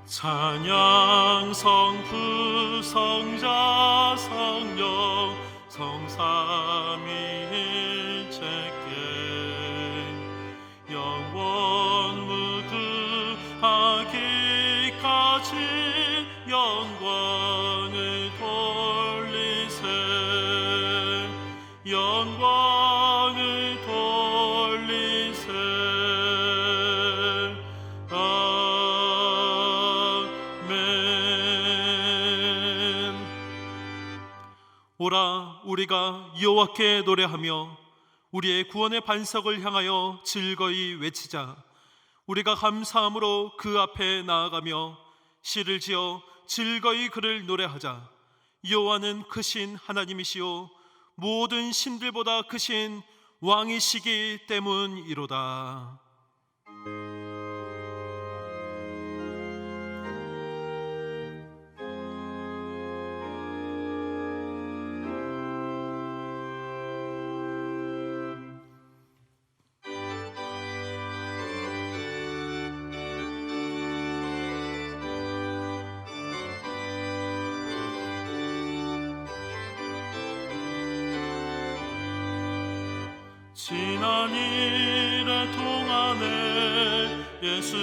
찬양 성부 성자 성령 성삼위일체께 영원 무궁하기까지 영광을 돌리세 영광을 돌리세. 오라 우리가 여호와께 노래하며 우리의 구원의 반석을 향하여 즐거이 외치자. 우리가 감사함으로 그 앞에 나아가며 시를 지어 즐거이 그를 노래하자. 여호와는 크신 하나님이시요 모든 신들보다 크신 왕이시기 때문이로다. 지난 일의 동안에 예수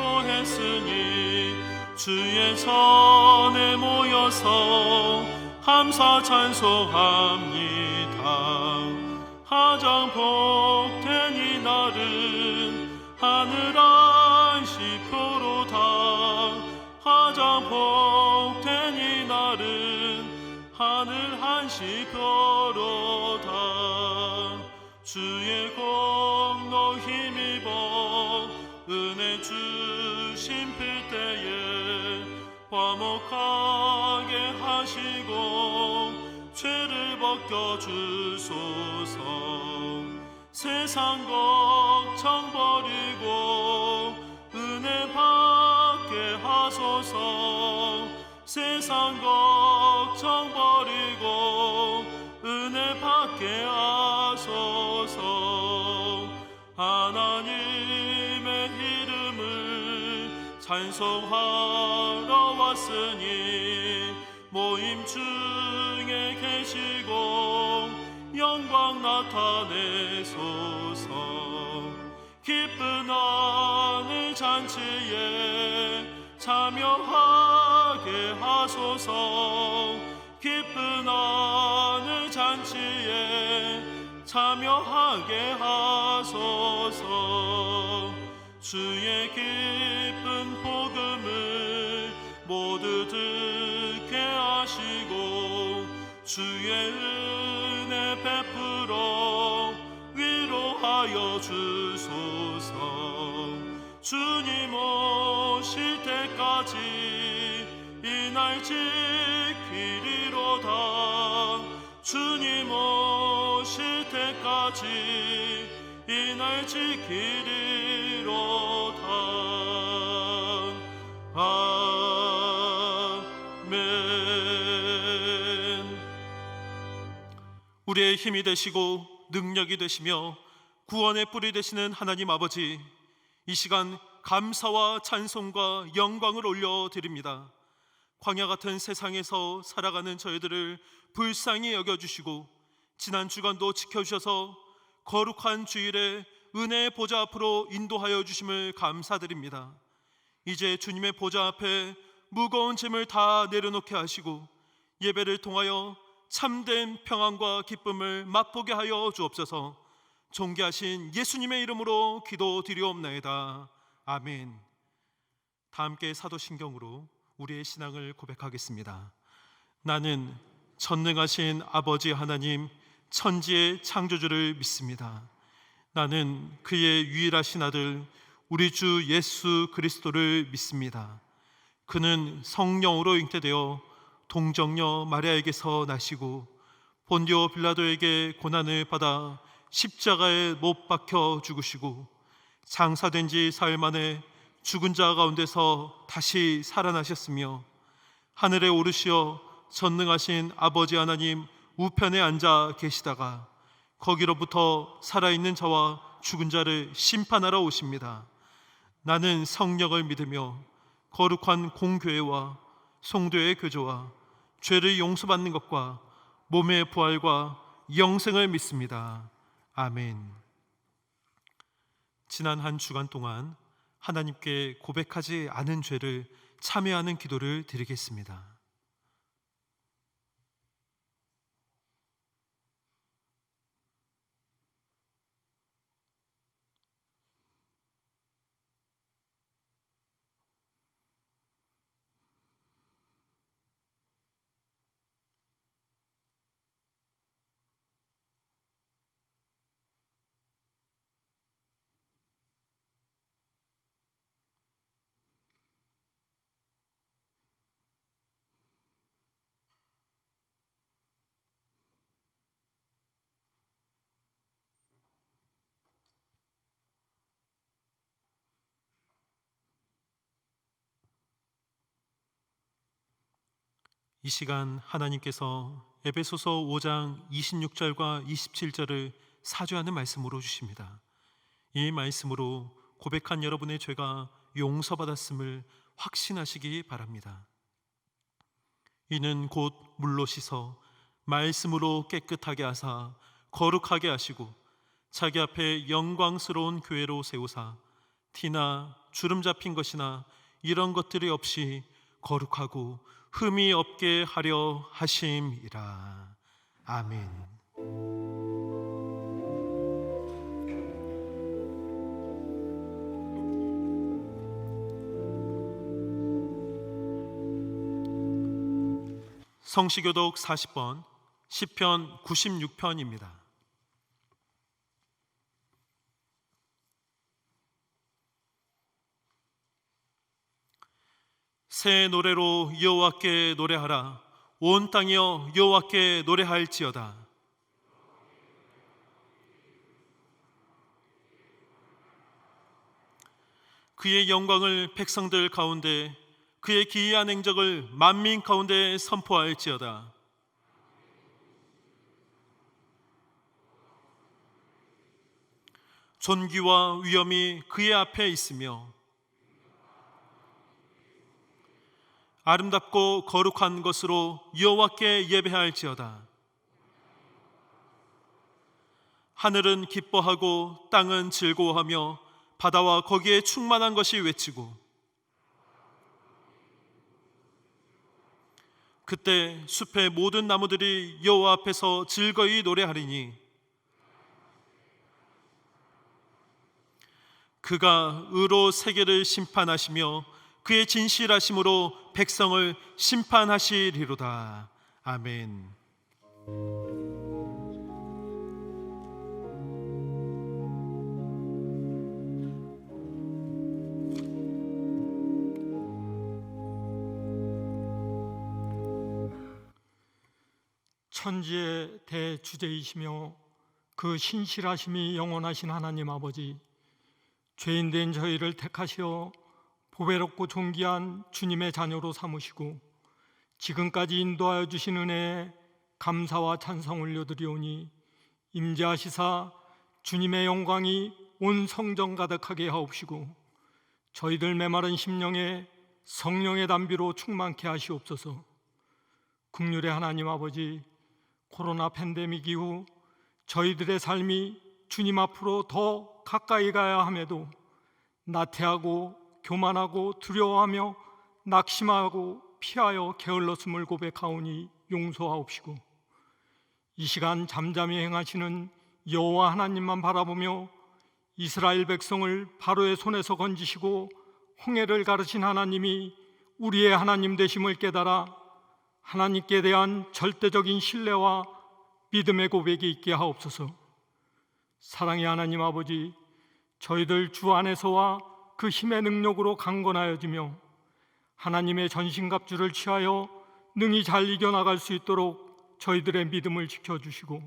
인도했으니 주의 전에 모여서 감사 찬송합니다. 가장 복된 이날은 하늘 안식표로다. 가장 복된 이날은 하늘 안식표로다. 주의 공로 힘입어 은혜 주심 필때에 화목하게 하시고 죄를 벗겨주소서. 세상 걱정 버리고 은혜 받게 하소서. 세상 걱정 버리고 은혜 받게 하소서. 하나님의 이름을 찬송하러 왔으니 모임 중에 계시고 영광 나타내소서. 기쁜 하늘 잔치에 참여하게 하소서. 기쁜 하늘 잔치에 참여하게 하소서. 주의 기쁜 복음을 모두 듣게 하시고 주의 은혜 베풀어 위로하여 주소서. 주님 오실 때까지 이날 지키리로다. 주님 오실 때까지 이날 지키리로다. 아멘. 우리의 힘이 되시고 능력이 되시며 구원의 뿌리 되시는 하나님 아버지, 이 시간 감사와 찬송과 영광을 올려드립니다. 광야 같은 세상에서 살아가는 저희들을 불쌍히 여겨주시고 지난 주간도 지켜주셔서 거룩한 주일에 은혜의 보좌 앞으로 인도하여 주심을 감사드립니다. 이제 주님의 보좌 앞에 무거운 짐을 다 내려놓게 하시고 예배를 통하여 참된 평안과 기쁨을 맛보게 하여 주옵소서. 존귀하신 예수님의 이름으로 기도드리옵나이다. 아멘. 다 함께 사도신경으로 우리의 신앙을 고백하겠습니다. 나는 전능하신 아버지 하나님 천지의 창조주를 믿습니다. 나는 그의 유일하신 아들 우리 주 예수 그리스도를 믿습니다. 그는 성령으로 잉태되어 동정녀 마리아에게서 나시고 본디오 빌라도에게 고난을 받아 십자가에 못 박혀 죽으시고 장사된 지 사흘 만에 죽은 자 가운데서 다시 살아나셨으며 하늘에 오르시어 전능하신 아버지 하나님 우편에 앉아 계시다가 거기로부터 살아있는 자와 죽은 자를 심판하러 오십니다. 나는 성령을 믿으며 거룩한 공교회와 성도의 교조와 죄를 용서받는 것과 몸의 부활과 영생을 믿습니다. 아멘. 지난 한 주간 동안 하나님께 고백하지 않은 죄를 참여하는 기도를 드리겠습니다. 이 시간 하나님께서 에베소서 5장 26절과 27절을 사주하는 말씀으로 주십니다. 이 말씀으로 고백한 여러분의 죄가 용서받았음을 확신하시기 바랍니다. 이는 곧 물로 씻어 말씀으로 깨끗하게 하사 거룩하게 하시고 자기 앞에 영광스러운 교회로 세우사 티나 주름 잡힌 것이나 이런 것들이 없이 거룩하고 흠이 없게 하려 하심이라. 아멘. 성시교독 40번 시편 96편입니다. 새 노래로 여호와께 노래하라. 온 땅이여 여호와께 노래할지어다. 그의 영광을 백성들 가운데, 그의 기이한 행적을 만민 가운데 선포할지어다. 존귀와 위엄이 그의 앞에 있으며 아름답고 거룩한 것으로 여호와께 예배할지어다. 하늘은 기뻐하고 땅은 즐거워하며 바다와 거기에 충만한 것이 외치고 그때 숲의 모든 나무들이 여호와 앞에서 즐거이 노래하리니 그가 의로 세계를 심판하시며 그의 진실하심으로 백성을 심판하시리로다. 아멘. 천지의 대주제이시며 그 신실하심이 영원하신 하나님 아버지, 죄인된 저희를 택하시어 보배롭고 존귀한 주님의 자녀로 삼으시고 지금까지 인도하여 주신 은혜에 감사와 찬송 올려드리오니 임재하시사 주님의 영광이 온 성전 가득하게 하옵시고 저희들 메마른 심령에 성령의 담비로 충만케 하시옵소서. 긍휼의 하나님 아버지, 코로나 팬데믹 이후 저희들의 삶이 주님 앞으로 더 가까이 가야 함에도 나태하고 교만하고 두려워하며 낙심하고 피하여 게을렀음을 고백하오니 용서하옵시고 이 시간 잠잠히 행하시는 여호와 하나님만 바라보며 이스라엘 백성을 바로의 손에서 건지시고 홍해를 가르신 하나님이 우리의 하나님 되심을 깨달아 하나님께 대한 절대적인 신뢰와 믿음의 고백이 있게 하옵소서. 사랑의 하나님 아버지, 저희들 주 안에서와 그 힘의 능력으로 강건하여지며 하나님의 전신갑주를 취하여 능히 잘 이겨나갈 수 있도록 저희들의 믿음을 지켜주시고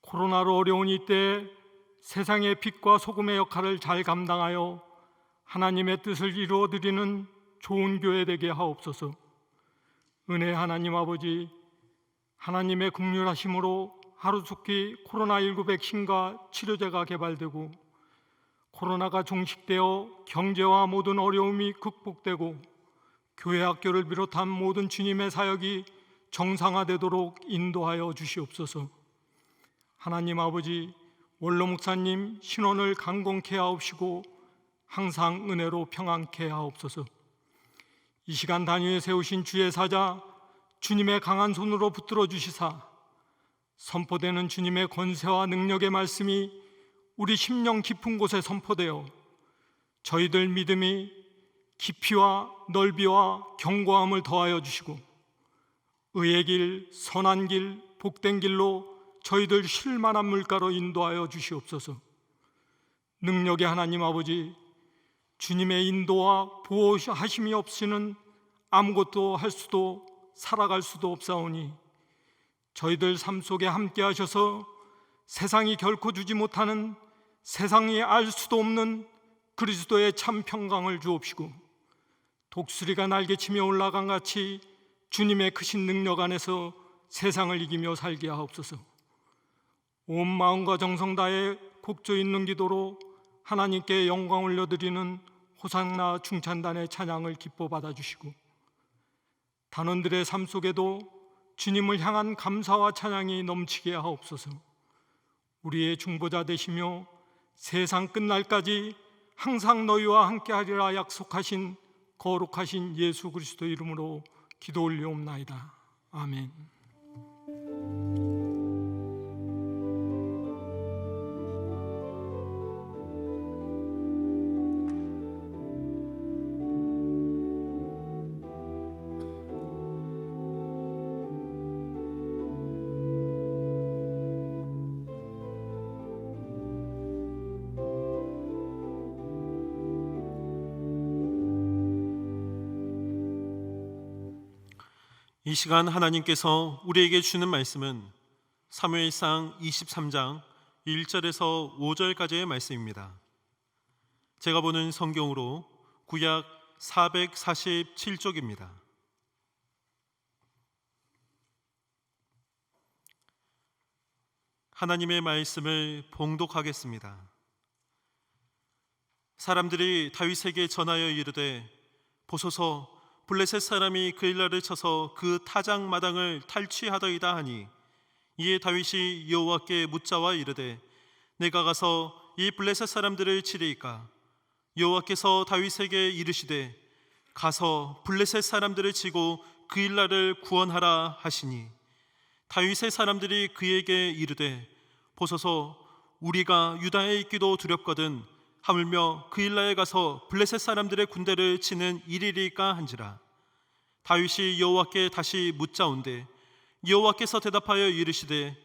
코로나로 어려운 이때에 세상의 빛과 소금의 역할을 잘 감당하여 하나님의 뜻을 이루어드리는 좋은 교회 되게 하옵소서. 은혜 하나님 아버지, 하나님의 긍휼하심으로 하루속히 코로나19 백신과 치료제가 개발되고 코로나가 종식되어 경제와 모든 어려움이 극복되고 교회 학교를 비롯한 모든 주님의 사역이 정상화되도록 인도하여 주시옵소서. 하나님 아버지, 원로 목사님 신원을 강건케 하옵시고 항상 은혜로 평안케 하옵소서. 이 시간 단위에 세우신 주의 사자 주님의 강한 손으로 붙들어 주시사 선포되는 주님의 권세와 능력의 말씀이 우리 심령 깊은 곳에 선포되어 저희들 믿음이 깊이와 넓이와 견고함을 더하여 주시고 의의 길, 선한 길, 복된 길로 저희들 쉴만한 물가로 인도하여 주시옵소서. 능력의 하나님 아버지, 주님의 인도와 보호하심이 없이는 아무것도 할 수도 살아갈 수도 없사오니 저희들 삶 속에 함께 하셔서 세상이 결코 주지 못하는, 세상이 알 수도 없는 그리스도의 참 평강을 주옵시고 독수리가 날개치며 올라간 같이 주님의 크신 능력 안에서 세상을 이기며 살게 하옵소서. 온 마음과 정성 다해 곡조 있는 기도로 하나님께 영광 올려드리는 호산나 중찬단의 찬양을 기뻐 받아주시고 단원들의 삶 속에도 주님을 향한 감사와 찬양이 넘치게 하옵소서. 우리의 중보자 되시며 세상 끝날까지 항상 너희와 함께하리라 약속하신 거룩하신 예수 그리스도 이름으로 기도 올려옵나이다. 아멘. 이 시간 하나님께서 우리에게 주는 말씀은 사무엘상 23장 1절에서 5절까지의 말씀입니다. 제가 보는 성경으로 구약 447쪽입니다. 하나님의 말씀을 봉독하겠습니다. 사람들이 다윗에게 전하여 이르되 보소서 블레셋 사람이 그일라를 쳐서 그 타작 마당을 탈취하더이다 하니 이에 다윗이 여호와께 묻자와 이르되 내가 가서 이 블레셋 사람들을 치리이까? 여호와께서 다윗에게 이르시되 가서 블레셋 사람들을 치고 그일라를 구원하라 하시니 다윗의 사람들이 그에게 이르되 보소서 우리가 유다에 있기도 두렵거든 하물며 그일라에 가서 블레셋 사람들의 군대를 치는 일이리까 한지라. 다윗이 여호와께 다시 묻자온대 여호와께서 대답하여 이르시되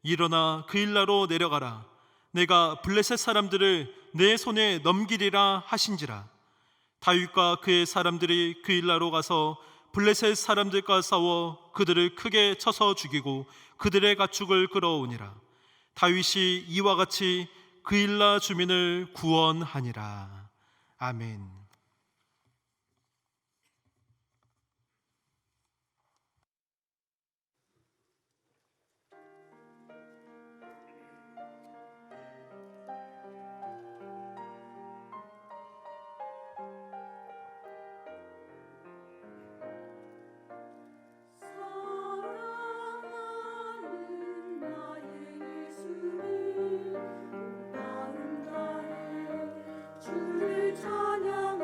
일어나 그일라로 내려가라. 내가 블레셋 사람들을 내 손에 넘기리라 하신지라. 다윗과 그의 사람들이 그일라로 가서 블레셋 사람들과 싸워 그들을 크게 쳐서 죽이고 그들의 가축을 끌어오니라. 다윗이 이와 같이 그일라 주민을 구원하니라. 아멘. 주를 찬양하리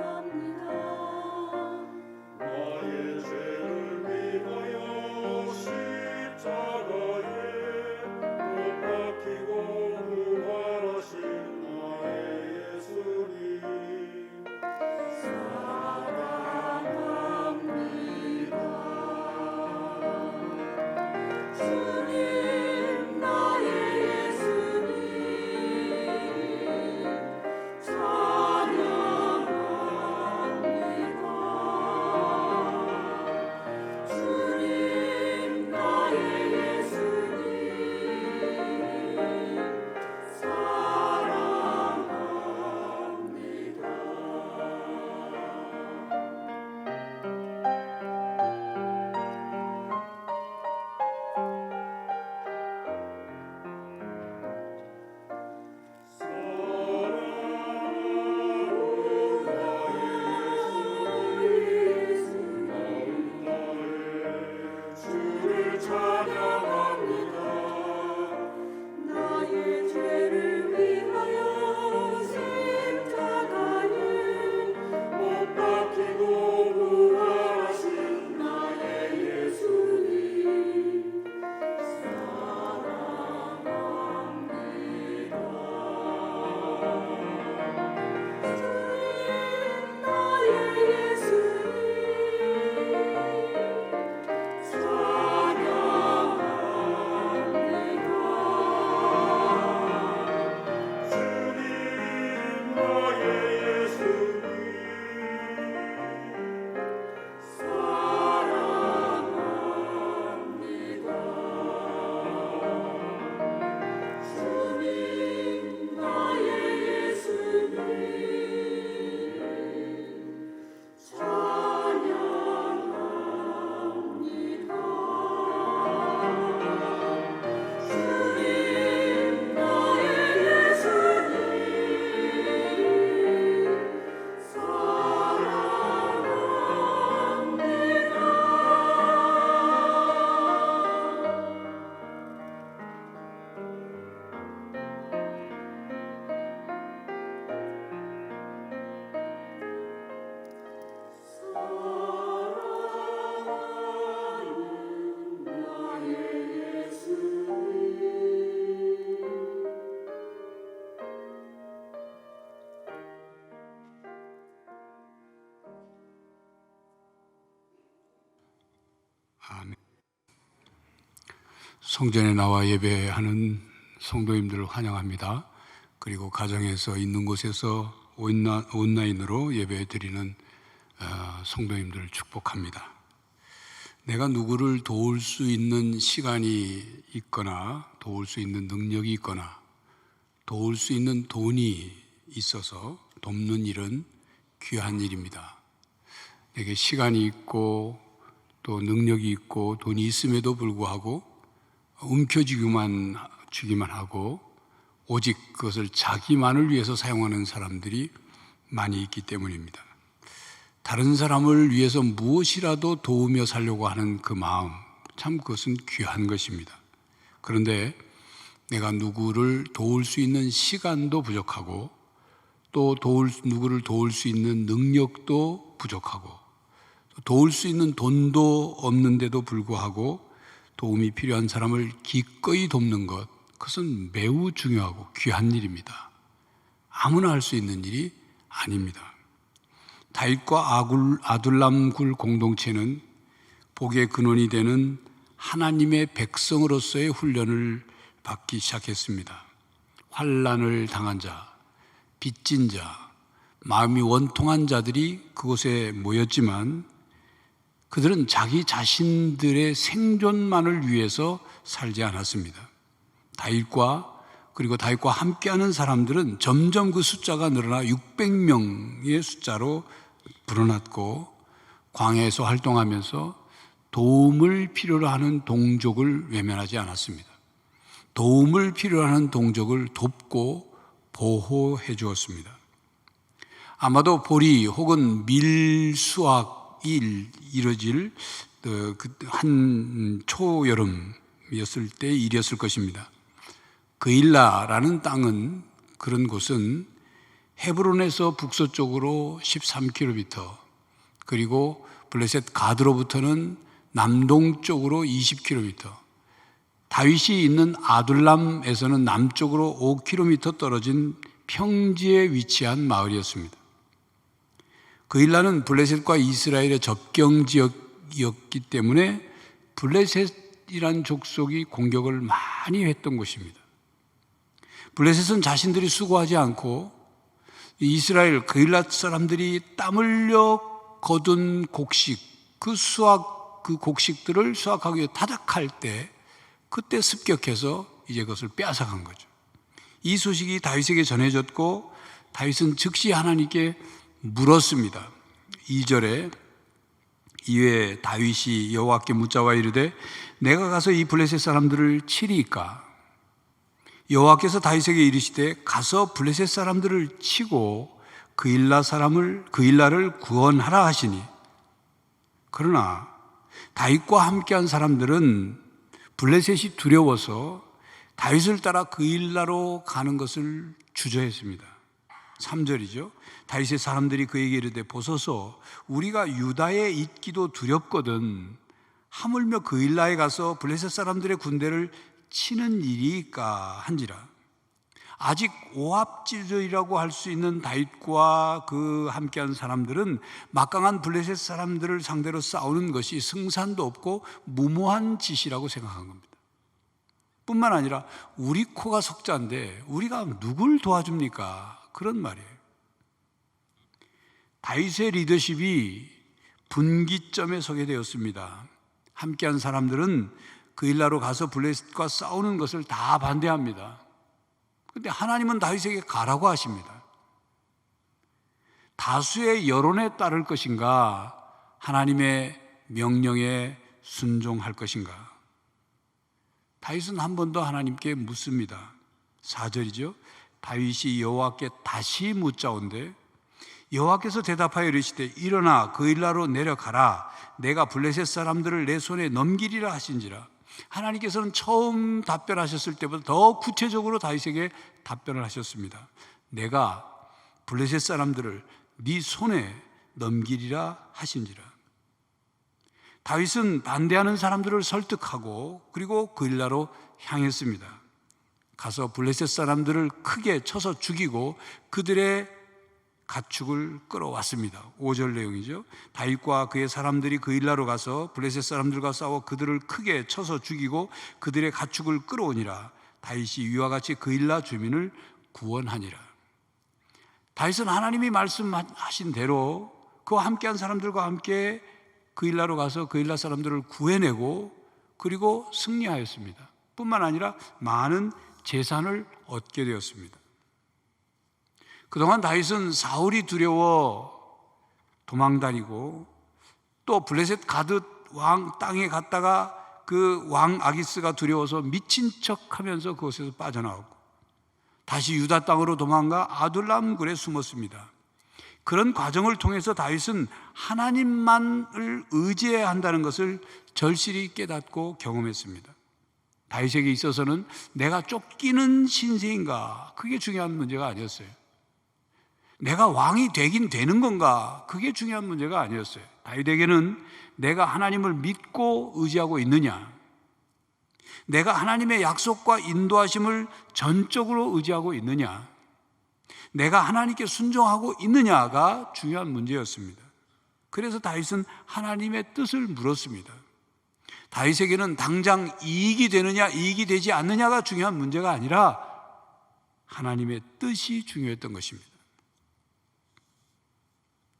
성전에 나와 예배하는 성도님들을 환영합니다. 그리고 가정에서 있는 곳에서 온라인으로 예배드리는 성도님들을 축복합니다. 내가 누구를 도울 수 있는 시간이 있거나 도울 수 있는 능력이 있거나 도울 수 있는 돈이 있어서 돕는 일은 귀한 일입니다. 내게 시간이 있고 또 능력이 있고 돈이 있음에도 불구하고 움켜쥐기만 하고 오직 그것을 자기만을 위해서 사용하는 사람들이 많이 있기 때문입니다. 다른 사람을 위해서 무엇이라도 도우며 살려고 하는 그 마음, 참 그것은 귀한 것입니다. 그런데 내가 누구를 도울 수 있는 시간도 부족하고 또 누구를 도울 수 있는 능력도 부족하고 도울 수 있는 돈도 없는데도 불구하고 도움이 필요한 사람을 기꺼이 돕는 것, 그것은 매우 중요하고 귀한 일입니다. 아무나 할 수 있는 일이 아닙니다. 다윗과 아둘람 굴 공동체는 복의 근원이 되는 하나님의 백성으로서의 훈련을 받기 시작했습니다. 환난을 당한 자, 빚진 자, 마음이 원통한 자들이 그곳에 모였지만 그들은 자기 자신들의 생존만을 위해서 살지 않았습니다. 그리고 다윗과 함께하는 사람들은 점점 그 숫자가 늘어나 600명의 숫자로 불어났고 광야에서 활동하면서 도움을 필요로 하는 동족을 외면하지 않았습니다. 도움을 필요로 하는 동족을 돕고 보호해 주었습니다. 아마도 보리 혹은 밀수확이 이뤄질 한 초여름이었을 때 일이었을 것입니다. 그일라라는 땅은, 그런 곳은 헤브론에서 북서쪽으로 13km, 그리고 블레셋 가드로부터는 남동쪽으로 20km, 다윗이 있는 아둘람에서는 남쪽으로 5km 떨어진 평지에 위치한 마을이었습니다. 그일라는 블레셋과 이스라엘의 접경 지역이었기 때문에 블레셋이란 족속이 공격을 많이 했던 곳입니다. 블레셋은 자신들이 수고하지 않고 이스라엘 그일라 사람들이 땀 흘려 거둔 곡식, 그 곡식들을 수확하기 위해 타작할 때 그때 습격해서 이제 그것을 빼앗아간 거죠. 이 소식이 다윗에게 전해졌고 다윗은 즉시 하나님께 물었습니다. 2절에 이에 다윗이 여호와께 묻자와 이르되 내가 가서 이 블레셋 사람들을 치리이까? 여호와께서 다윗에게 이르시되 가서 블레셋 사람들을 치고 그일라를 구원하라 하시니, 그러나 다윗과 함께한 사람들은 블레셋이 두려워서 다윗을 따라 그일라로 가는 것을 주저했습니다. 3절이죠. 다윗의 사람들이 그에게 이르되 보소서, 우리가 유다에 있기도 두렵거든 하물며 그일라에 가서 블레셋 사람들의 군대를 치는 일이니까 한지라. 아직 오합지졸이라고 할 수 있는 다윗과 그 함께한 사람들은 막강한 블레셋 사람들을 상대로 싸우는 것이 승산도 없고 무모한 짓이라고 생각한 겁니다. 뿐만 아니라 우리 코가 석자인데 우리가 누굴 도와줍니까? 그런 말이에요. 다윗의 리더십이 분기점에 서게 되었습니다. 함께한 사람들은 그일라로 가서 블레셋과 싸우는 것을 다 반대합니다. 그런데 하나님은 다윗에게 가라고 하십니다. 다수의 여론에 따를 것인가, 하나님의 명령에 순종할 것인가? 다윗은 한 번 더 하나님께 묻습니다. 4절이죠. 다윗이 여호와께 다시 묻자온데 여호와께서 대답하여 이르시되 일어나 그일라로 내려가라. 내가 블레셋 사람들을 내 손에 넘기리라 하신지라. 하나님께서는 처음 답변하셨을 때보다 더 구체적으로 다윗에게 답변을 하셨습니다. 내가 블레셋 사람들을 네 손에 넘기리라 하신지라. 다윗은 반대하는 사람들을 설득하고 그리고 그일라로 향했습니다. 가서 블레셋 사람들을 크게 쳐서 죽이고 그들의 가축을 끌어왔습니다. 5절 내용이죠. 다윗과 그의 사람들이 그일라로 가서 블레셋 사람들과 싸워 그들을 크게 쳐서 죽이고 그들의 가축을 끌어오니라. 다윗이 위와 같이 그일라 주민을 구원하니라. 다윗은 하나님이 말씀하신 대로 그와 함께한 사람들과 함께 그일라로 가서 그일라 사람들을 구해내고 그리고 승리하였습니다. 뿐만 아니라 많은 재산을 얻게 되었습니다. 그동안 다윗은 사울이 두려워 도망다니고 또 블레셋 가드 왕 땅에 갔다가 그 왕 아기스가 두려워서 미친 척하면서 그곳에서 빠져나오고 다시 유다 땅으로 도망가 아둘람 굴에 숨었습니다. 그런 과정을 통해서 다윗은 하나님만을 의지해야 한다는 것을 절실히 깨닫고 경험했습니다. 다윗에게 있어서는 내가 쫓기는 신세인가? 그게 중요한 문제가 아니었어요. 내가 왕이 되긴 되는 건가? 그게 중요한 문제가 아니었어요. 다윗에게는 내가 하나님을 믿고 의지하고 있느냐, 내가 하나님의 약속과 인도하심을 전적으로 의지하고 있느냐, 내가 하나님께 순종하고 있느냐가 중요한 문제였습니다. 그래서 다윗은 하나님의 뜻을 물었습니다. 다윗에게는 당장 이익이 되느냐 이익이 되지 않느냐가 중요한 문제가 아니라 하나님의 뜻이 중요했던 것입니다.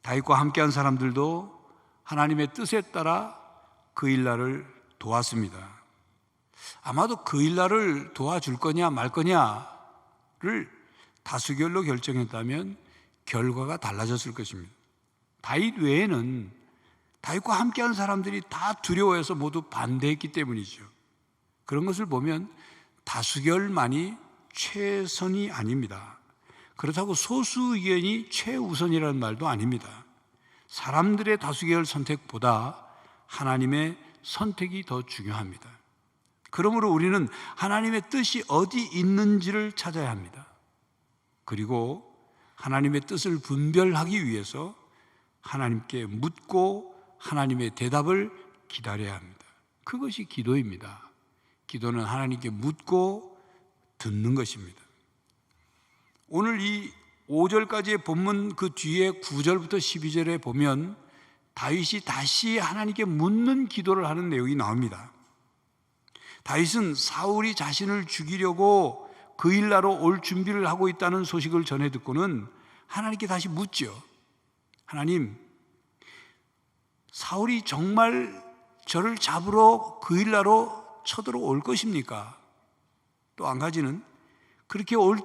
다윗과 함께한 사람들도 하나님의 뜻에 따라 그일라를 도왔습니다. 아마도 그일라를 도와줄 거냐 말 거냐를 다수결로 결정했다면 결과가 달라졌을 것입니다. 다윗 외에는 다윗과 함께한 사람들이 다 두려워해서 모두 반대했기 때문이죠. 그런 것을 보면 다수결만이 최선이 아닙니다. 그렇다고 소수 의견이 최우선이라는 말도 아닙니다. 사람들의 다수결 선택보다 하나님의 선택이 더 중요합니다. 그러므로 우리는 하나님의 뜻이 어디 있는지를 찾아야 합니다. 그리고 하나님의 뜻을 분별하기 위해서 하나님께 묻고 하나님의 대답을 기다려야 합니다. 그것이 기도입니다. 기도는 하나님께 묻고 듣는 것입니다. 오늘 이 5절까지의 본문 그 뒤에 9절부터 12절에 보면 다윗이 다시 하나님께 묻는 기도를 하는 내용이 나옵니다. 다윗은 사울이 자신을 죽이려고 그일라로 올 준비를 하고 있다는 소식을 전해 듣고는 하나님께 다시 묻죠. 하나님, 사울이 정말 저를 잡으러 그일라로 쳐들어올 것입니까? 또 한 가지는 그렇게 올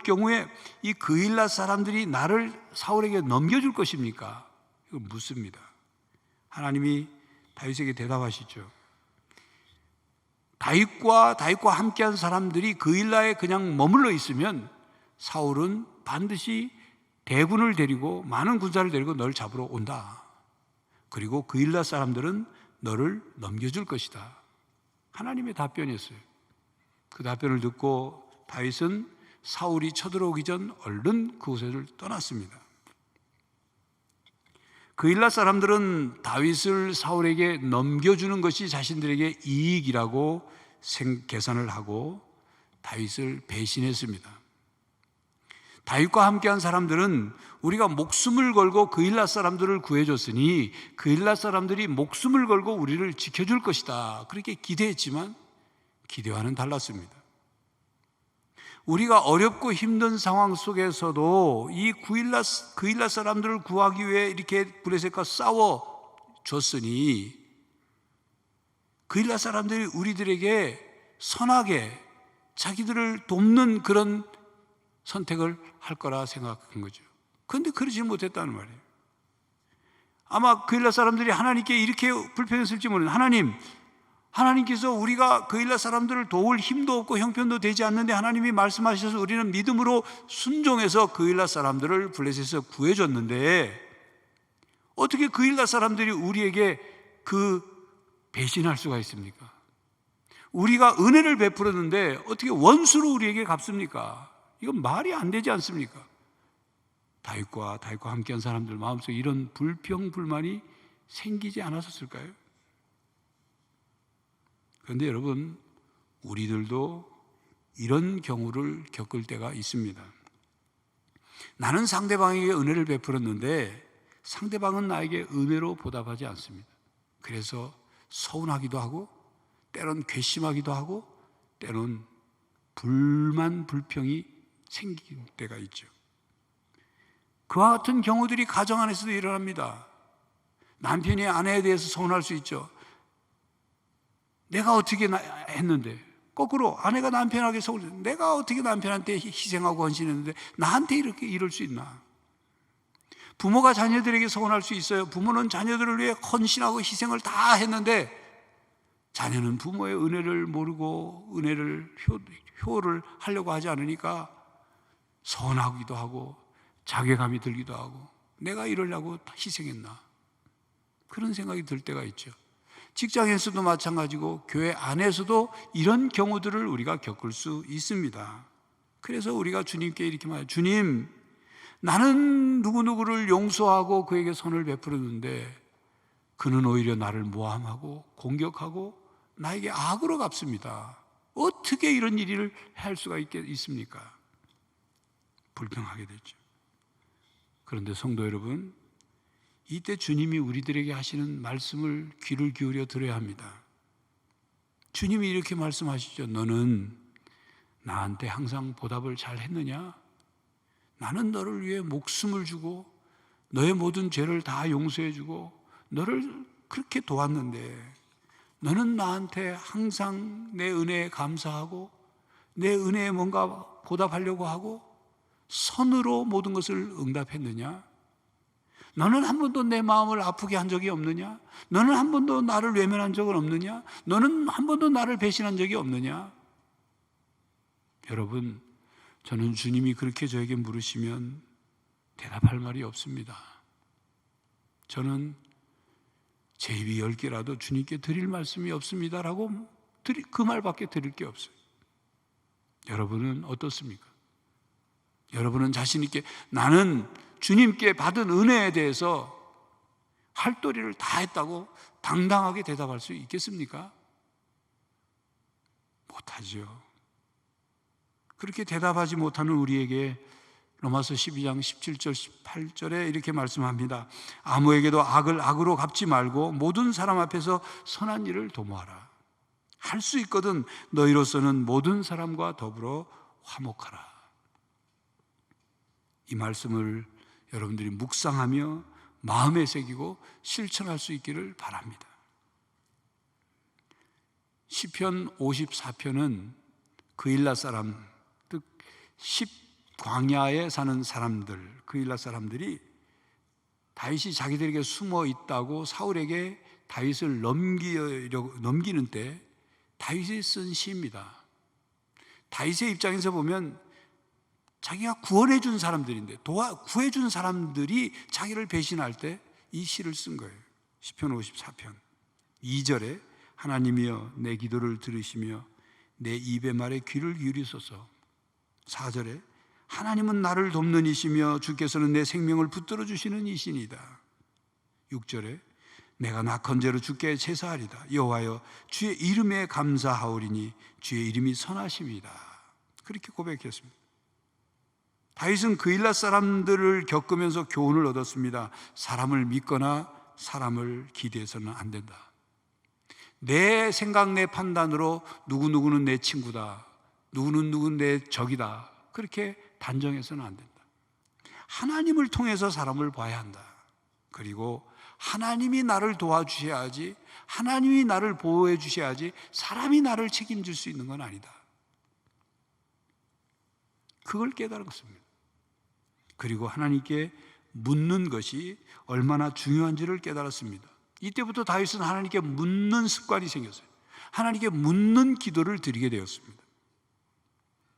경우에 이 그일라 사람들이 나를 사울에게 넘겨줄 것입니까? 이거 묻습니다. 하나님이 다윗에게 대답하시죠. 다윗과 함께한 사람들이 그일라에 그냥 머물러 있으면 사울은 반드시 대군을 데리고 많은 군사를 데리고 너를 잡으러 온다. 그리고 그일라 사람들은 너를 넘겨줄 것이다. 하나님의 답변이었어요. 그 답변을 듣고 다윗은 사울이 쳐들어오기 전 얼른 그곳을 떠났습니다. 그일라 사람들은 다윗을 사울에게 넘겨주는 것이 자신들에게 이익이라고 계산을 하고 다윗을 배신했습니다. 다윗과 함께한 사람들은 우리가 목숨을 걸고 그일라 사람들을 구해줬으니 그일라 사람들이 목숨을 걸고 우리를 지켜줄 것이다. 그렇게 기대했지만 기대와는 달랐습니다. 우리가 어렵고 힘든 상황 속에서도 이 그일라 사람들을 구하기 위해 이렇게 블레셋과 싸워 줬으니 그일라 사람들이 우리들에게 선하게 자기들을 돕는 그런 선택을 할 거라 생각한 거죠. 그런데 그러지 못했다는 말이에요. 아마 그일라 사람들이 하나님께 이렇게 불평했을지 모르는 하나님께서 우리가 그일라 사람들을 도울 힘도 없고 형편도 되지 않는데 하나님이 말씀하셔서 우리는 믿음으로 순종해서 그일라 사람들을 블레셋에서 구해줬는데 어떻게 그일라 사람들이 우리에게 배신할 수가 있습니까? 우리가 은혜를 베풀었는데 어떻게 원수로 우리에게 갚습니까? 이건 말이 안 되지 않습니까? 다윗과 함께한 사람들 마음속에 이런 불평, 불만이 생기지 않았을까요? 그런데 여러분, 우리들도 이런 경우를 겪을 때가 있습니다. 나는 상대방에게 은혜를 베풀었는데 상대방은 나에게 은혜로 보답하지 않습니다. 그래서 서운하기도 하고 때론 괘씸하기도 하고 때론 불만 불평이 생길 때가 있죠. 그와 같은 경우들이 가정 안에서도 일어납니다. 남편이 아내에 대해서 서운할 수 있죠. 내가 어떻게 했는데, 거꾸로 아내가 남편에게 서운해서 내가 어떻게 남편한테 희생하고 헌신했는데 나한테 이렇게 이럴 수 있나. 부모가 자녀들에게 서운할 수 있어요. 부모는 자녀들을 위해 헌신하고 희생을 다 했는데 자녀는 부모의 은혜를 모르고 은혜를 효를 하려고 하지 않으니까 서운하기도 하고 자괴감이 들기도 하고 내가 이러려고 희생했나, 그런 생각이 들 때가 있죠. 직장에서도 마찬가지고 교회 안에서도 이런 경우들을 우리가 겪을 수 있습니다. 그래서 우리가 주님께 이렇게 말해요. 주님, 나는 누구누구를 용서하고 그에게 선을 베풀었는데 그는 오히려 나를 모함하고 공격하고 나에게 악으로 갚습니다. 어떻게 이런 일을 할 수가 있습니까? 불평하게 되죠. 그런데 성도 여러분, 이때 주님이 우리들에게 하시는 말씀을 귀를 기울여 들어야 합니다. 주님이 이렇게 말씀하시죠. 너는 나한테 항상 보답을 잘 했느냐? 나는 너를 위해 목숨을 주고 너의 모든 죄를 다 용서해 주고 너를 그렇게 도왔는데 너는 나한테 항상 내 은혜에 감사하고 내 은혜에 뭔가 보답하려고 하고 선으로 모든 것을 응답했느냐? 너는 한 번도 내 마음을 아프게 한 적이 없느냐? 너는 한 번도 나를 외면한 적은 없느냐? 너는 한 번도 나를 배신한 적이 없느냐? 여러분, 저는 주님이 그렇게 저에게 물으시면 대답할 말이 없습니다. 저는 제 입이 10개라도 주님께 드릴 말씀이 없습니다라고 그 말밖에 드릴 게 없어요. 여러분은 어떻습니까? 여러분은 자신 있게 나는 주님께 받은 은혜에 대해서 할 도리를 다 했다고 당당하게 대답할 수 있겠습니까? 못하죠. 그렇게 대답하지 못하는 우리에게 로마서 12장 17절 18절에 이렇게 말씀합니다. 아무에게도 악을 악으로 갚지 말고 모든 사람 앞에서 선한 일을 도모하라. 할 수 있거든 너희로서는 모든 사람과 더불어 화목하라. 이 말씀을 여러분들이 묵상하며 마음에 새기고 실천할 수 있기를 바랍니다. 시편 54편은 그일라 사람, 즉 광야에 사는 사람들, 그일라 사람들이 다윗이 자기들에게 숨어 있다고 사울에게 다윗을 넘기는 때 다윗이 쓴 시입니다. 다윗의 입장에서 보면 자기가 구원해 준 사람들인데 구해 준 사람들이 자기를 배신할 때 이 시를 쓴 거예요. 시편 54편 2절에 하나님이여 내 기도를 들으시며 내 입의 말에 귀를 기울이소서. 4절에 하나님은 나를 돕는 이시며 주께서는 내 생명을 붙들어 주시는 이시니이다. 6절에 내가 낙헌제로 주께 제사하리다. 여호와여 주의 이름에 감사하오리니 주의 이름이 선하심이다. 그렇게 고백했습니다. 다윗은 그일라 사람들을 겪으면서 교훈을 얻었습니다. 사람을 믿거나 사람을 기대해서는 안 된다. 내 생각, 내 판단으로 누구누구는 내 친구다, 누구는 내 적이다, 그렇게 단정해서는 안 된다. 하나님을 통해서 사람을 봐야 한다. 그리고 하나님이 나를 도와주셔야지, 하나님이 나를 보호해 주셔야지 사람이 나를 책임질 수 있는 건 아니다. 그걸 깨달았습니다. 그리고 하나님께 묻는 것이 얼마나 중요한지를 깨달았습니다. 이때부터 다윗은 하나님께 묻는 습관이 생겼어요. 하나님께 묻는 기도를 드리게 되었습니다.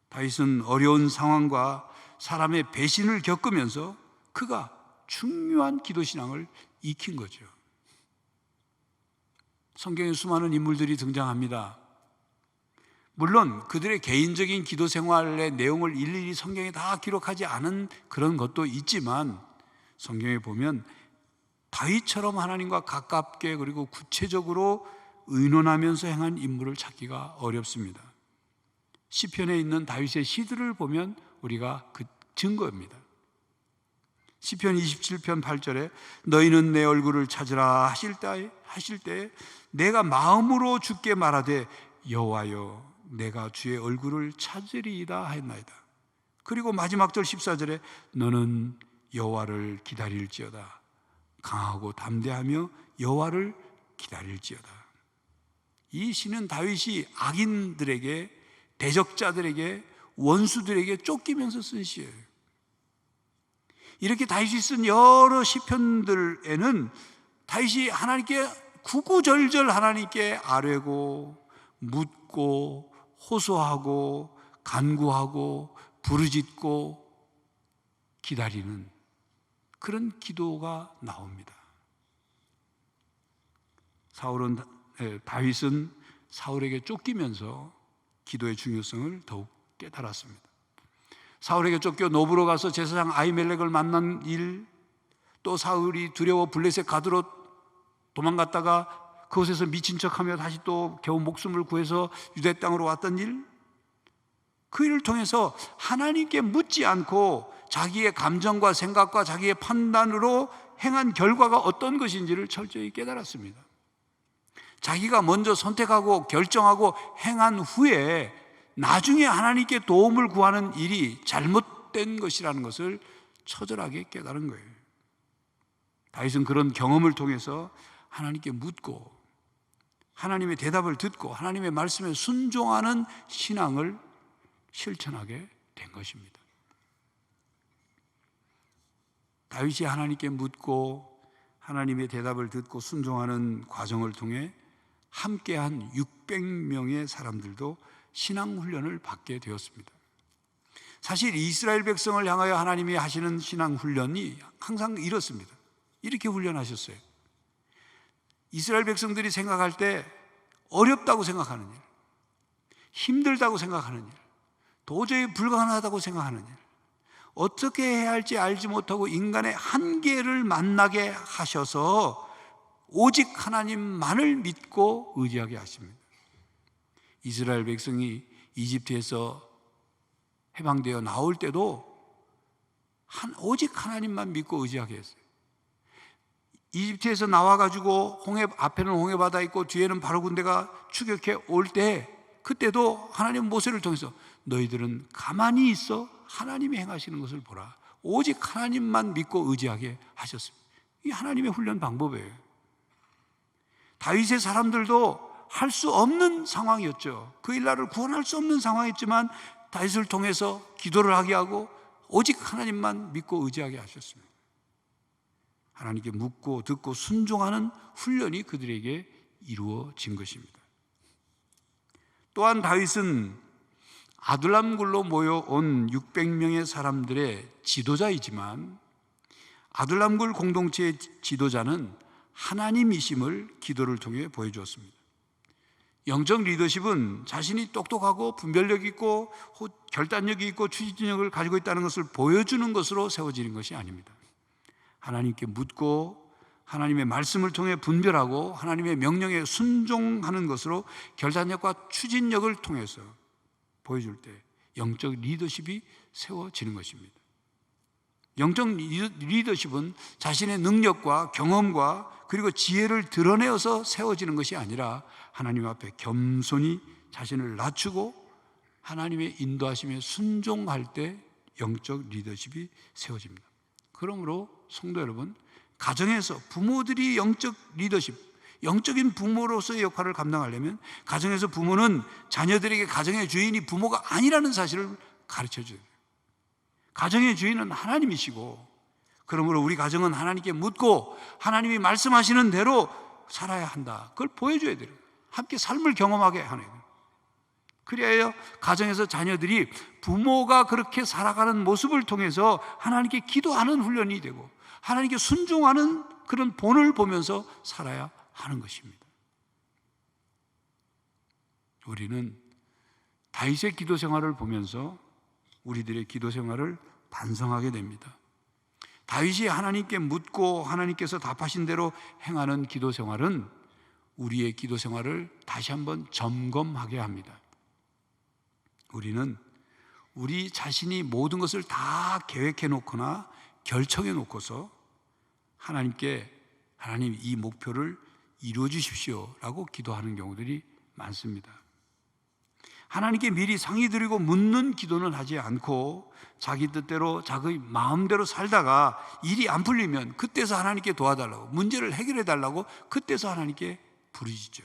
다윗은 어려운 상황과 사람의 배신을 겪으면서 그가 중요한 기도 신앙을 익힌 거죠. 성경에 수많은 인물들이 등장합니다. 물론 그들의 개인적인 기도 생활의 내용을 일일이 성경에 다 기록하지 않은 그런 것도 있지만 성경에 보면 다윗처럼 하나님과 가깝게 그리고 구체적으로 의논하면서 행한 인물을 찾기가 어렵습니다. 시편에 있는 다윗의 시들을 보면 우리가 그 증거입니다. 시편 27편 8절에 너희는 내 얼굴을 찾으라 하실 때 내가 마음으로 주께 말하되 여호와여 내가 주의 얼굴을 찾으리이다 하였나이다. 그리고 마지막 절 14절에 너는 여호와를 기다릴지어다. 강하고 담대하며 여호와를 기다릴지어다. 이 시는 다윗이 악인들에게, 대적자들에게, 원수들에게 쫓기면서 쓴 시예요. 이렇게 다윗이 쓴 여러 시편들에는 다윗이 하나님께 구구절절 하나님께 아뢰고 묻고 호소하고 간구하고 부르짖고 기다리는 그런 기도가 나옵니다. 다윗은 사울에게 쫓기면서 기도의 중요성을 더욱 깨달았습니다. 사울에게 쫓겨 노브로 가서 제사장 아히멜렉을 만난 일, 또 사울이 두려워 블레셋 가드로 도망갔다가 그곳에서 미친 척하며 다시 또 겨우 목숨을 구해서 유대 땅으로 왔던 일, 그 일을 통해서 하나님께 묻지 않고 자기의 감정과 생각과 자기의 판단으로 행한 결과가 어떤 것인지를 철저히 깨달았습니다. 자기가 먼저 선택하고 결정하고 행한 후에 나중에 하나님께 도움을 구하는 일이 잘못된 것이라는 것을 처절하게 깨달은 거예요. 다윗은 그런 경험을 통해서 하나님께 묻고 하나님의 대답을 듣고 하나님의 말씀에 순종하는 신앙을 실천하게 된 것입니다. 다윗이 하나님께 묻고 하나님의 대답을 듣고 순종하는 과정을 통해 함께한 600명의 사람들도 신앙훈련을 받게 되었습니다. 사실 이스라엘 백성을 향하여 하나님이 하시는 신앙훈련이 항상 이렇습니다. 이렇게 훈련하셨어요. 이스라엘 백성들이 생각할 때 어렵다고 생각하는 일, 힘들다고 생각하는 일, 도저히 불가능하다고 생각하는 일, 어떻게 해야 할지 알지 못하고 인간의 한계를 만나게 하셔서 오직 하나님만을 믿고 의지하게 하십니다. 이스라엘 백성이 이집트에서 해방되어 나올 때도 오직 하나님만 믿고 의지하게 했어요. 이집트에서 나와가지고 앞에는 홍해바다 있고 뒤에는 바로 군대가 추격해 올 때, 그때도 하나님 모세를 통해서 너희들은 가만히 있어 하나님이 행하시는 것을 보라. 오직 하나님만 믿고 의지하게 하셨습니다. 이게 하나님의 훈련 방법이에요. 다윗의 사람들도 할 수 없는 상황이었죠. 그 일날을 구원할 수 없는 상황이었지만 다윗을 통해서 기도를 하게 하고 오직 하나님만 믿고 의지하게 하셨습니다. 하나님께 묻고 듣고 순종하는 훈련이 그들에게 이루어진 것입니다. 또한 다윗은 아둘람굴로 모여온 600명의 사람들의 지도자이지만 아둘람굴 공동체의 지도자는 하나님이심을 기도를 통해 보여주었습니다. 영적 리더십은 자신이 똑똑하고 분별력 있고 결단력이 있고 추진력을 가지고 있다는 것을 보여주는 것으로 세워지는 것이 아닙니다. 하나님께 묻고 하나님의 말씀을 통해 분별하고 하나님의 명령에 순종하는 것으로 결단력과 추진력을 통해서 보여줄 때 영적 리더십이 세워지는 것입니다. 영적 리더십은 자신의 능력과 경험과 그리고 지혜를 드러내어서 세워지는 것이 아니라 하나님 앞에 겸손히 자신을 낮추고 하나님의 인도하심에 순종할 때 영적 리더십이 세워집니다. 그러므로 성도 여러분, 가정에서 부모들이 영적 리더십, 영적인 부모로서의 역할을 감당하려면 가정에서 부모는 자녀들에게 가정의 주인이 부모가 아니라는 사실을 가르쳐줘야 돼요. 가정의 주인은 하나님이시고, 그러므로 우리 가정은 하나님께 묻고 하나님이 말씀하시는 대로 살아야 한다. 그걸 보여줘야 돼요. 함께 삶을 경험하게 하는 거예요. 그래야 가정에서 자녀들이 부모가 그렇게 살아가는 모습을 통해서 하나님께 기도하는 훈련이 되고 하나님께 순종하는 그런 본을 보면서 살아야 하는 것입니다. 우리는 다윗의 기도 생활을 보면서 우리들의 기도 생활을 반성하게 됩니다. 다윗이 하나님께 묻고 하나님께서 답하신 대로 행하는 기도 생활은 우리의 기도 생활을 다시 한번 점검하게 합니다. 우리는 우리 자신이 모든 것을 다 계획해 놓거나 결정해 놓고서 하나님께 하나님 이 목표를 이루어 주십시오라고 기도하는 경우들이 많습니다. 하나님께 미리 상의 드리고 묻는 기도는 하지 않고 자기 뜻대로 자기 마음대로 살다가 일이 안 풀리면 그때서 하나님께 도와달라고, 문제를 해결해 달라고 그때서 하나님께 부르짖죠.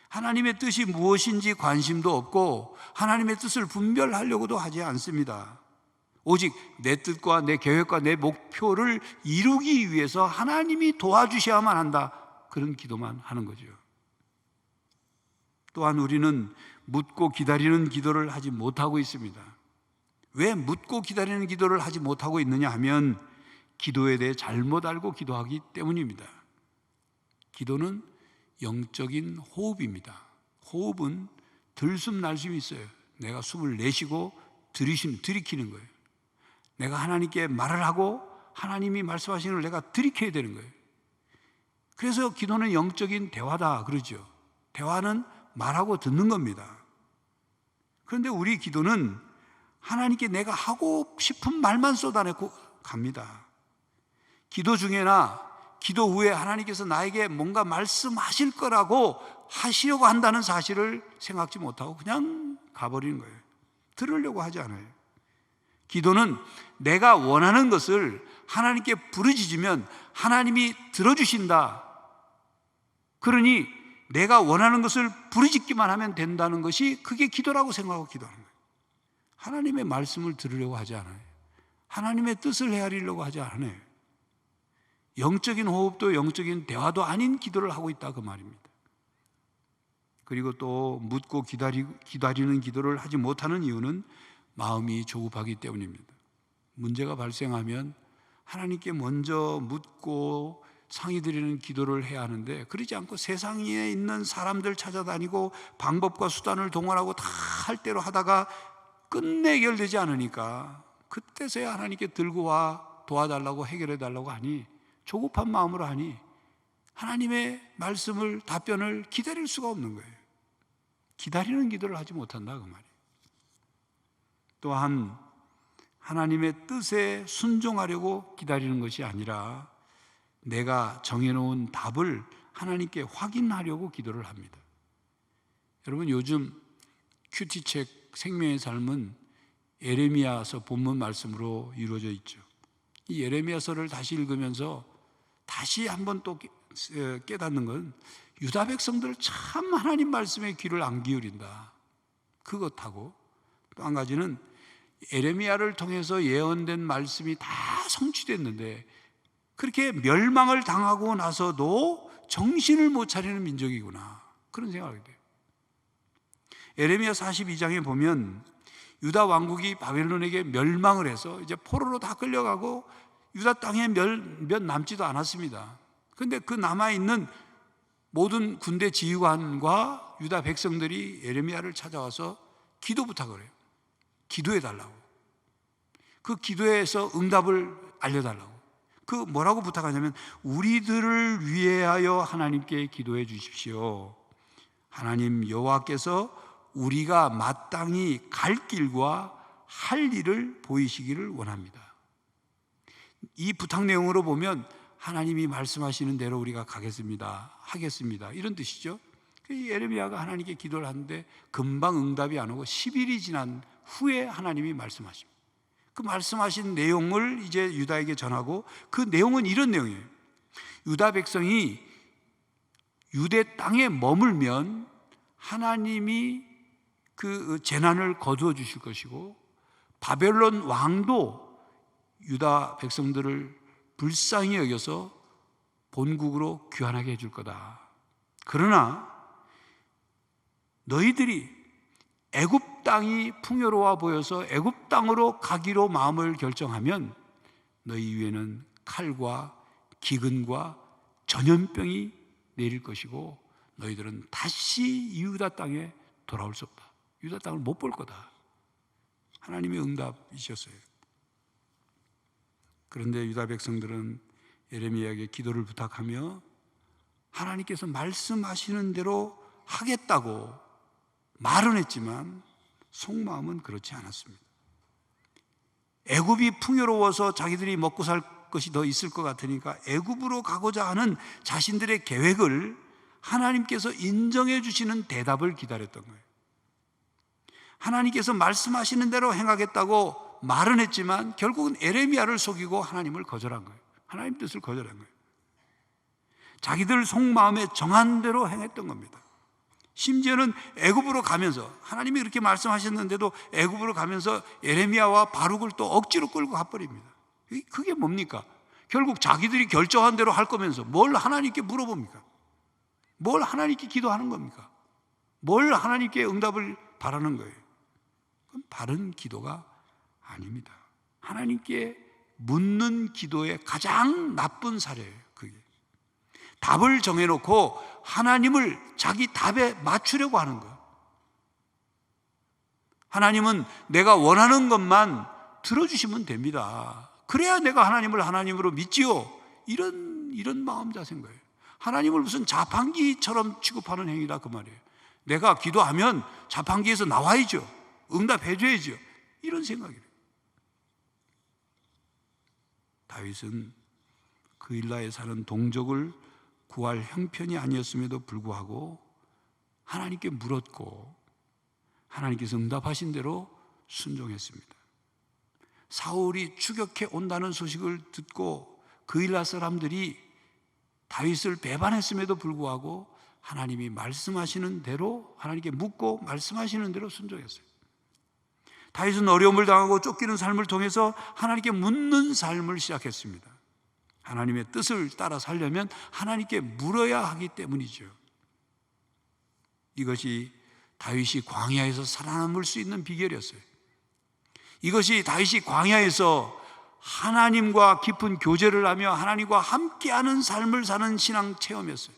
하나님의 뜻이 무엇인지 관심도 없고 하나님의 뜻을 분별하려고도 하지 않습니다. 오직 내 뜻과 내 계획과 내 목표를 이루기 위해서 하나님이 도와주셔야만 한다, 그런 기도만 하는 거죠. 또한 우리는 묻고 기다리는 기도를 하지 못하고 있습니다. 왜 묻고 기다리는 기도를 하지 못하고 있느냐 하면 기도에 대해 잘못 알고 기도하기 때문입니다. 기도는 영적인 호흡입니다. 호흡은 들숨 날숨이 있어요. 내가 숨을 내쉬고 들이키는 거예요. 내가 하나님께 말을 하고 하나님이 말씀하시는 걸 내가 들이켜야 되는 거예요. 그래서 기도는 영적인 대화다 그러죠. 대화는 말하고 듣는 겁니다. 그런데 우리 기도는 하나님께 내가 하고 싶은 말만 쏟아내고 갑니다. 기도 중에나 기도 후에 하나님께서 나에게 뭔가 말씀하실 거라고 하시려고 한다는 사실을 생각지 못하고 그냥 가버리는 거예요. 들으려고 하지 않아요. 기도는 내가 원하는 것을 하나님께 부르짖으면 하나님이 들어주신다. 그러니 내가 원하는 것을 부르짖기만 하면 된다는 것이 그게 기도라고 생각하고 기도하는 거예요. 하나님의 말씀을 들으려고 하지 않아요. 하나님의 뜻을 헤아리려고 하지 않아요. 영적인 호흡도 영적인 대화도 아닌 기도를 하고 있다 그 말입니다. 그리고 또 묻고 기다리는 기도를 하지 못하는 이유는 마음이 조급하기 때문입니다. 문제가 발생하면 하나님께 먼저 묻고 상의 드리는 기도를 해야 하는데 그러지 않고 세상에 있는 사람들 찾아다니고 방법과 수단을 동원하고 다 할 대로 하다가 끝내 해결되지 않으니까 그때서야 하나님께 들고 와 도와달라고 해결해 달라고 하니 조급한 마음으로 하니 하나님의 말씀을 답변을 기다릴 수가 없는 거예요. 기다리는 기도를 하지 못한다 그 말이에요. 또한 하나님의 뜻에 순종하려고 기다리는 것이 아니라 내가 정해놓은 답을 하나님께 확인하려고 기도를 합니다. 여러분 요즘 큐티책 생명의 삶은 예레미야서 본문 말씀으로 이루어져 있죠. 이 예레미야서를 다시 읽으면서 다시 한번 또 깨닫는 건 유다 백성들 참 하나님 말씀에 귀를 안 기울인다, 그것하고 또 한 가지는 예레미야를 통해서 예언된 말씀이 다 성취됐는데 그렇게 멸망을 당하고 나서도 정신을 못 차리는 민족이구나, 그런 생각이 돼요. 예레미야 42장에 보면 유다 왕국이 바벨론에게 멸망을 해서 이제 포로로 다 끌려가고 유다 땅에 몇 남지도 않았습니다. 그런데 그 남아있는 모든 군대 지휘관과 유다 백성들이 예레미야를 찾아와서 기도 부탁을 해요. 기도해 달라고. 그 기도에서 응답을 알려달라고. 그 뭐라고 부탁하냐면 우리들을 위하여 하나님께 기도해 주십시오. 하나님 여호와께서 우리가 마땅히 갈 길과 할 일을 보이시기를 원합니다. 이 부탁 내용으로 보면 하나님이 말씀하시는 대로 우리가 가겠습니다, 하겠습니다, 이런 뜻이죠. 예레미야가 하나님께 기도를 하는데 금방 응답이 안 오고 10일이 지난 후에 하나님이 말씀하십니다. 그 말씀하신 내용을 이제 유다에게 전하고 그 내용은 이런 내용이에요. 유다 백성이 유대 땅에 머물면 하나님이 그 재난을 거두어 주실 것이고 바벨론 왕도 유다 백성들을 불쌍히 여겨서 본국으로 귀환하게 해줄 거다. 그러나 너희들이 애굽 땅이 풍요로워 보여서 애굽 땅으로 가기로 마음을 결정하면 너희 위에는 칼과 기근과 전염병이 내릴 것이고 너희들은 다시 유다 땅에 돌아올 수 없다. 유다 땅을 못 볼 거다. 하나님의 응답이셨어요. 그런데 유다 백성들은 예레미야에게 기도를 부탁하며 하나님께서 말씀하시는 대로 하겠다고 말은 했지만 속마음은 그렇지 않았습니다. 애굽이 풍요로워서 자기들이 먹고 살 것이 더 있을 것 같으니까 애굽으로 가고자 하는 자신들의 계획을 하나님께서 인정해 주시는 대답을 기다렸던 거예요. 하나님께서 말씀하시는 대로 행하겠다고 말은 했지만 결국은 에레미야를 속이고 하나님을 거절한 거예요. 하나님 뜻을 거절한 거예요. 자기들 속마음에 정한 대로 행했던 겁니다. 심지어는 애굽으로 가면서, 하나님이 그렇게 말씀하셨는데도 애굽으로 가면서 에레미야와 바룩을 또 억지로 끌고 가버립니다. 그게 뭡니까? 결국 자기들이 결정한 대로 할 거면서 뭘 하나님께 물어봅니까? 뭘 하나님께 기도하는 겁니까? 뭘 하나님께 응답을 바라는 거예요? 그건 바른 기도가 아닙니다. 하나님께 묻는 기도의 가장 나쁜 사례예요. 그게 답을 정해놓고 하나님을 자기 답에 맞추려고 하는 거예요. 하나님은 내가 원하는 것만 들어주시면 됩니다. 그래야 내가 하나님을 하나님으로 믿지요. 이런 마음 자세인 거예요. 하나님을 무슨 자판기처럼 취급하는 행위다 그 말이에요. 내가 기도하면 자판기에서 나와야죠. 응답해 줘야죠. 이런 생각이에요. 다윗은 그 일라에 사는 동족을 구할 형편이 아니었음에도 불구하고 하나님께 물었고 하나님께서 응답하신 대로 순종했습니다. 사울이 추격해 온다는 소식을 듣고 그 일라 사람들이 다윗을 배반했음에도 불구하고 하나님이 말씀하시는 대로 하나님께 묻고 말씀하시는 대로 순종했어요. 다윗은 어려움을 당하고 쫓기는 삶을 통해서 하나님께 묻는 삶을 시작했습니다. 하나님의 뜻을 따라 살려면 하나님께 물어야 하기 때문이죠. 이것이 다윗이 광야에서 살아남을 수 있는 비결이었어요. 이것이 다윗이 광야에서 하나님과 깊은 교제를 하며 하나님과 함께하는 삶을 사는 신앙 체험이었어요.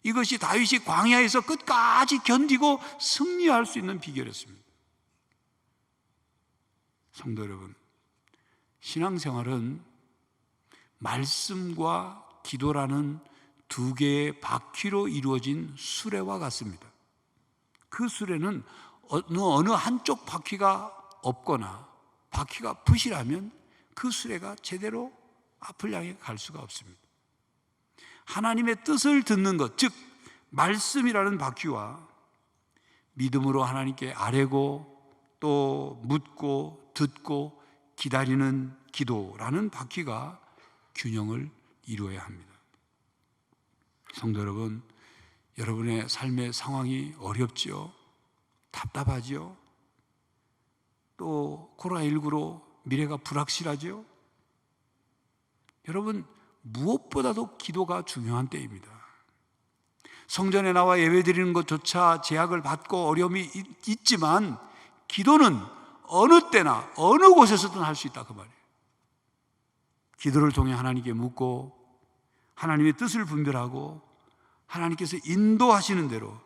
이것이 다윗이 광야에서 끝까지 견디고 승리할 수 있는 비결이었습니다. 성도 여러분, 신앙생활은 말씀과 기도라는 두 개의 바퀴로 이루어진 수레와 같습니다. 그 수레는 어느 한쪽 바퀴가 없거나 바퀴가 부실하면 그 수레가 제대로 앞을 향해 갈 수가 없습니다. 하나님의 뜻을 듣는 것, 즉 말씀이라는 바퀴와 믿음으로 하나님께 아뢰고 또 묻고 듣고 기다리는 기도라는 바퀴가 균형을 이루어야 합니다. 성도 여러분, 여러분의 삶의 상황이 어렵지요? 답답하지요? 또 코로나19로 미래가 불확실하지요? 여러분, 무엇보다도 기도가 중요한 때입니다. 성전에 나와 예배드리는 것조차 제약을 받고 어려움이 있지만 기도는 어느 때나 어느 곳에서든 할 수 있다 그 말이에요. 기도를 통해 하나님께 묻고 하나님의 뜻을 분별하고 하나님께서 인도하시는 대로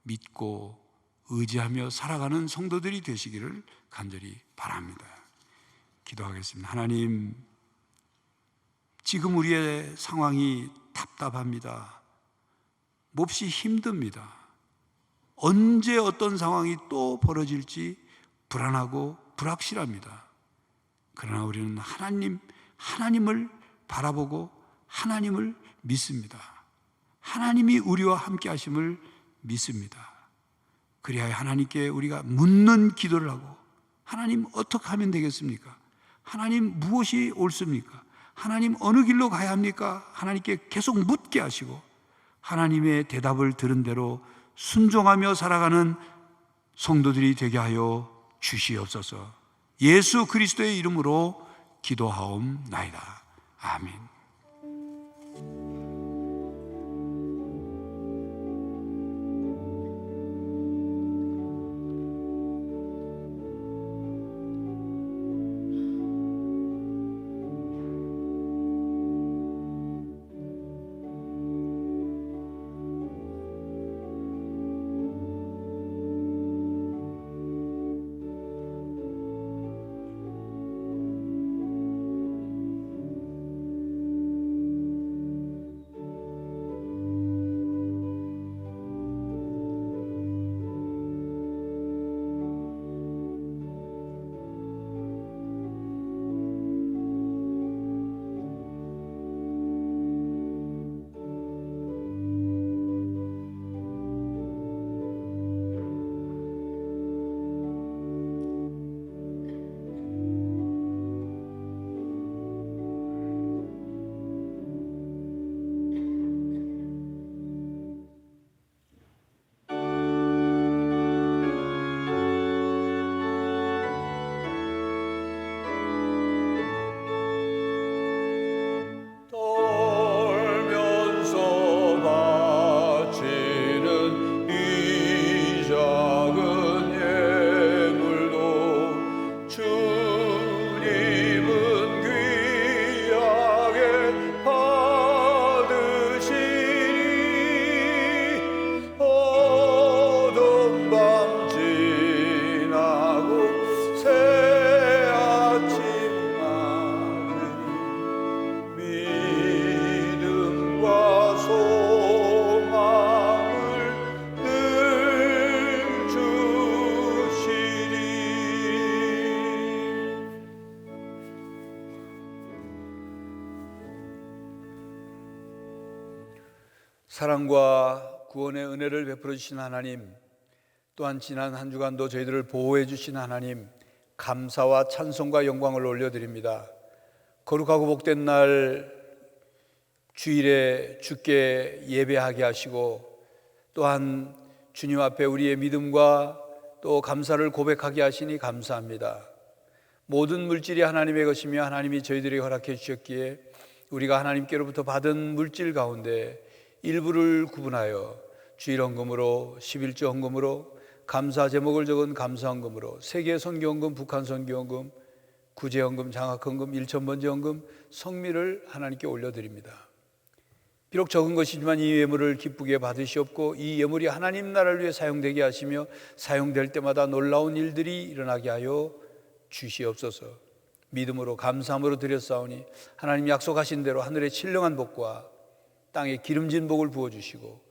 믿고 의지하며 살아가는 성도들이 되시기를 간절히 바랍니다. 기도하겠습니다. 하나님, 지금 우리의 상황이 답답합니다. 몹시 힘듭니다. 언제 어떤 상황이 또 벌어질지 불안하고 불확실합니다. 그러나 우리는 하나님을 바라보고 하나님을 믿습니다. 하나님이 우리와 함께 하심을 믿습니다. 그리하여 하나님께 우리가 묻는 기도를 하고, 하나님 어떻게 하면 되겠습니까? 하나님 무엇이 옳습니까? 하나님 어느 길로 가야 합니까? 하나님께 계속 묻게 하시고 하나님의 대답을 들은 대로 순종하며 살아가는 성도들이 되게 하여 주시옵소서. 예수 그리스도의 이름으로 기도하옵나이다. 아멘. 사랑과 구원의 은혜를 베풀어 주신 하나님, 또한 지난 한 주간도 저희들을 보호해 주신 하나님, 감사와 찬송과 영광을 올려드립니다. 거룩하고 복된 날 주일에 주께 예배하게 하시고, 또한 주님 앞에 우리의 믿음과 또 감사를 고백하게 하시니 감사합니다. 모든 물질이 하나님의 것이며 하나님이 저희들에게 허락해 주셨기에 우리가 하나님께로부터 받은 물질 가운데 일부를 구분하여 주일 헌금으로, 11조 헌금으로, 감사 제목을 적은 감사 헌금으로, 세계 선교 헌금, 북한 선교 헌금, 구제 헌금, 장학 헌금, 1,000번째 헌금, 성미를 하나님께 올려드립니다. 비록 적은 것이지만 이 예물을 기쁘게 받으시옵고 이 예물이 하나님 나라를 위해 사용되게 하시며 사용될 때마다 놀라운 일들이 일어나게 하여 주시옵소서. 믿음으로 감사함으로 드렸사오니 하나님 약속하신 대로 하늘의 신령한 복과 땅에 기름진 복을 부어주시고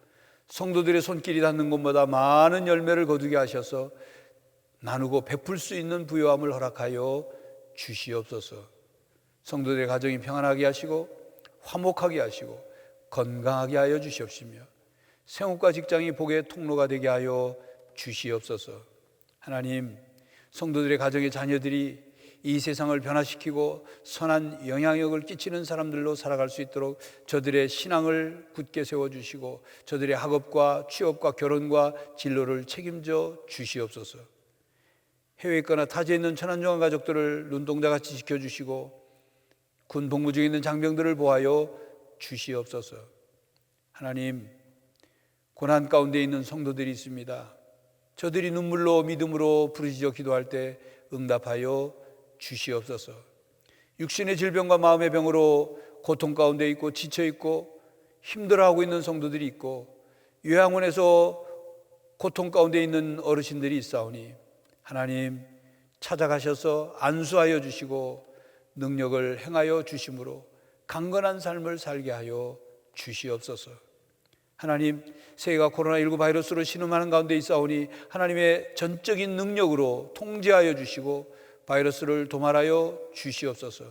성도들의 손길이 닿는 곳마다 많은 열매를 거두게 하셔서 나누고 베풀 수 있는 부요함을 허락하여 주시옵소서. 성도들의 가정이 평안하게 하시고 화목하게 하시고 건강하게 하여 주시옵시며 생업과 직장이 복의 통로가 되게 하여 주시옵소서. 하나님, 성도들의 가정의 자녀들이 이 세상을 변화시키고 선한 영향력을 끼치는 사람들로 살아갈 수 있도록 저들의 신앙을 굳게 세워주시고 저들의 학업과 취업과 결혼과 진로를 책임져 주시옵소서. 해외에 있거나 타지에 있는 천안중앙 가족들을 눈동자같이 지켜주시고 군 복무 중에 있는 장병들을 보하여 주시옵소서. 하나님, 고난 가운데 있는 성도들이 있습니다. 저들이 눈물로 믿음으로 부르짖어 기도할 때 응답하여 주시옵소서. 육신의 질병과 마음의 병으로 고통 가운데 있고 지쳐 있고 힘들어하고 있는 성도들이 있고 요양원에서 고통 가운데 있는 어르신들이 있사오니 하나님 찾아가셔서 안수하여 주시고 능력을 행하여 주심으로 강건한 삶을 살게 하여 주시옵소서. 하나님, 세계가 코로나19 바이러스로 신음하는 가운데 있사오니 하나님의 전적인 능력으로 통제하여 주시고 바이러스를 도말하여 주시옵소서.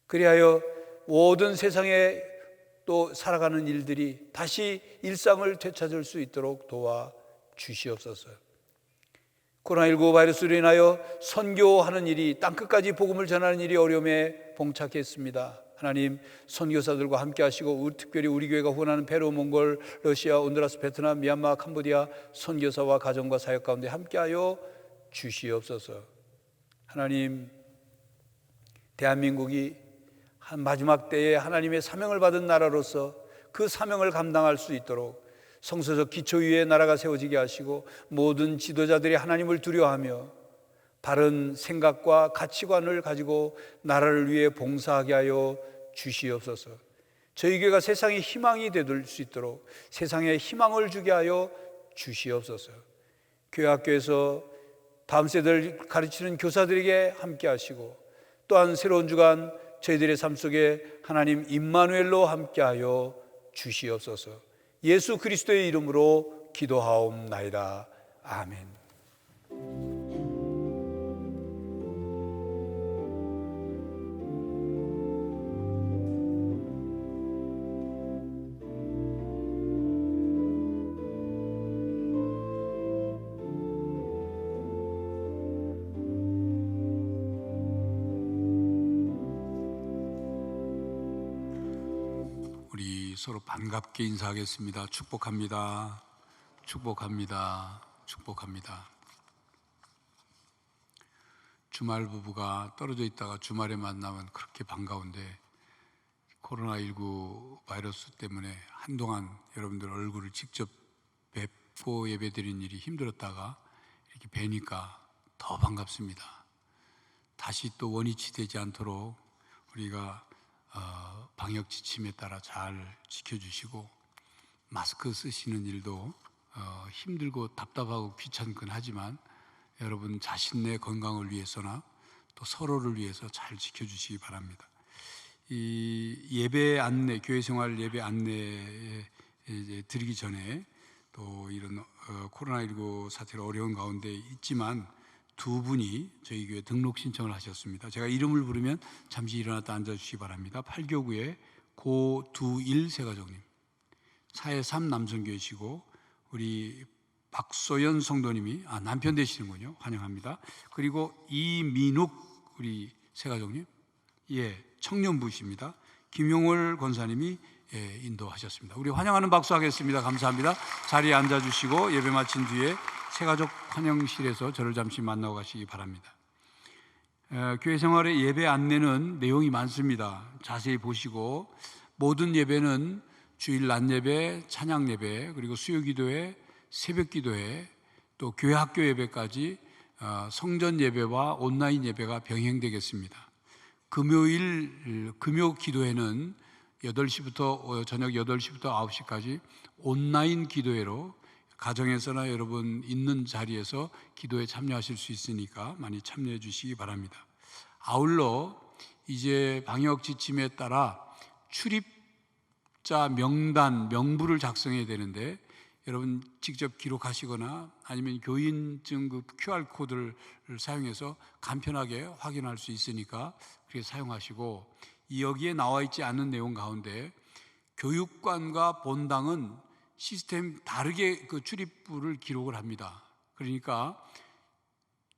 그리하여 모든 세상에 또 살아가는 일들이 다시 일상을 되찾을 수 있도록 도와 주시옵소서. 코로나19 바이러스로 인하여 선교하는 일이 땅끝까지 복음을 전하는 일이 어려움에 봉착했습니다. 하나님, 선교사들과 함께 하시고 특별히 우리 교회가 후원하는 페루, 몽골, 러시아, 온두라스, 베트남, 미얀마, 캄보디아 선교사와 가정과 사역 가운데 함께하여 주시옵소서. 하나님, 대한민국이 한 마지막 때에 하나님의 사명을 받은 나라로서 그 사명을 감당할 수 있도록 성서적 기초 위에 나라가 세워지게 하시고 모든 지도자들이 하나님을 두려워하며 바른 생각과 가치관을 가지고 나라를 위해 봉사하게 하여 주시옵소서. 저희 교회가 세상의 희망이 되돌 수 있도록 세상에 희망을 주게 하여 주시옵소서. 교회 학교에서 다음 세대를 가르치는 교사들에게 함께 하시고 또한 새로운 주간 저희들의 삶 속에 하나님 임마누엘로 함께 하여 주시옵소서. 예수 그리스도의 이름으로 기도하옵나이다. 아멘. 서로 반갑게 인사하겠습니다. 축복합니다. 축복합니다. 축복합니다. 주말 부부가 떨어져 있다가 주말에 만나면 그렇게 반가운데 코로나19 바이러스 때문에 한동안 여러분들 얼굴을 직접 뵙고 예배드린 일이 힘들었다가 이렇게 뵈니까 더 반갑습니다. 다시 또 원위치 되지 않도록 우리가 방역 지침에 따라 잘 지켜주시고 마스크 쓰시는 일도 힘들고 답답하고 귀찮긴 하지만 여러분 자신의 건강을 위해서나 또 서로를 위해서 잘 지켜주시기 바랍니다. 이 예배 안내, 교회 생활 예배 안내 드리기 전에 또 이런 코로나19 사태로 어려운 가운데 있지만 두 분이 저희 교회 등록 신청을 하셨습니다. 제가 이름을 부르면 잠시 일어났다 앉아주시기 바랍니다. 8교구의 고두일 세가족님, 사해삼 남성교회시고 우리 박소연 성도님이 남편 되시는군요. 환영합니다. 그리고 이민욱 우리 새가족님, 청년부십니다. 김용월 권사님이 인도하셨습니다. 우리 환영하는 박수 하겠습니다. 감사합니다. 자리에 앉아주시고 예배 마친 뒤에 새가족 환영실에서 저를 잠시 만나고 가시기 바랍니다. 교회 생활의 예배 안내는 내용이 많습니다. 자세히 보시고, 모든 예배는 주일 낮 예배, 찬양 예배, 그리고 수요 기도회, 새벽 기도회, 또 교회 학교 예배까지 성전 예배와 온라인 예배가 병행되겠습니다. 금요일 금요 기도회는 8시부터 저녁 8시부터 9시까지 온라인 기도회로 가정에서나 여러분 있는 자리에서 기도에 참여하실 수 있으니까 많이 참여해 주시기 바랍니다. 아울러 이제 방역 지침에 따라 출입자 명단, 명부를 작성해야 되는데 여러분 직접 기록하시거나 아니면 교인증 그 QR코드를 사용해서 간편하게 확인할 수 있으니까 그렇게 사용하시고, 여기에 나와 있지 않은 내용 가운데 교육관과 본당은 시스템 다르게 그 출입부를 기록을 합니다. 그러니까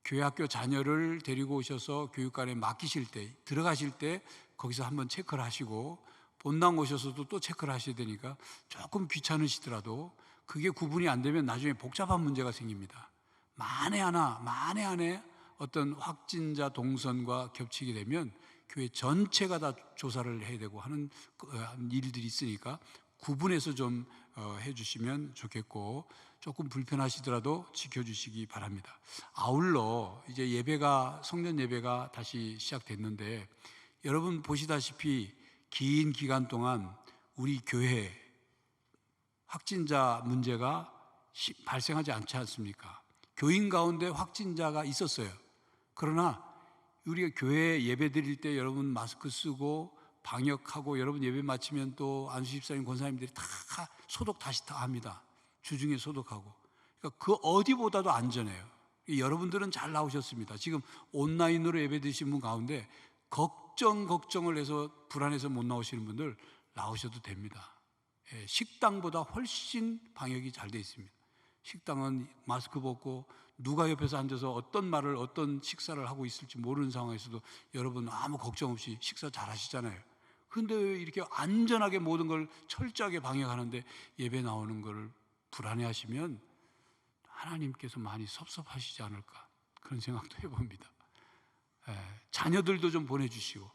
교회 학교 자녀를 데리고 오셔서 교육관에 맡기실 때, 들어가실 때 거기서 한번 체크를 하시고, 본당 오셔서도 또 체크를 하셔야 되니까 조금 귀찮으시더라도 그게 구분이 안 되면 나중에 복잡한 문제가 생깁니다. 만에 하나 어떤 확진자 동선과 겹치게 되면 교회 전체가 다 조사를 해야 되고 하는 일들이 있으니까 구분해서 좀 해주시면 좋겠고, 조금 불편하시더라도 지켜주시기 바랍니다. 아울러 이제 예배가, 성전 예배가 다시 시작됐는데, 여러분 보시다시피 긴 기간 동안 우리 교회 확진자 문제가 발생하지 않지 않습니까? 교인 가운데 확진자가 있었어요. 그러나 우리가 교회 예배 드릴 때 여러분 마스크 쓰고 방역하고, 여러분 예배 마치면 또 안수 집사님, 권사님들이 다 소독 다시 다 합니다. 주중에 소독하고. 그러니까 그 어디보다도 안전해요. 여러분들은 잘 나오셨습니다. 지금 온라인으로 예배 드신 분 가운데 걱정을 해서 불안해서 못 나오시는 분들 나오셔도 됩니다. 식당보다 훨씬 방역이 잘 돼 있습니다. 식당은 마스크 벗고 누가 옆에서 앉아서 어떤 말을, 어떤 식사를 하고 있을지 모르는 상황에서도 여러분 아무 걱정 없이 식사 잘 하시잖아요. 그런데 이렇게 안전하게 모든 걸 철저하게 방역하는데 예배 나오는 걸 불안해하시면 하나님께서 많이 섭섭하시지 않을까, 그런 생각도 해봅니다. 자녀들도 좀 보내주시고,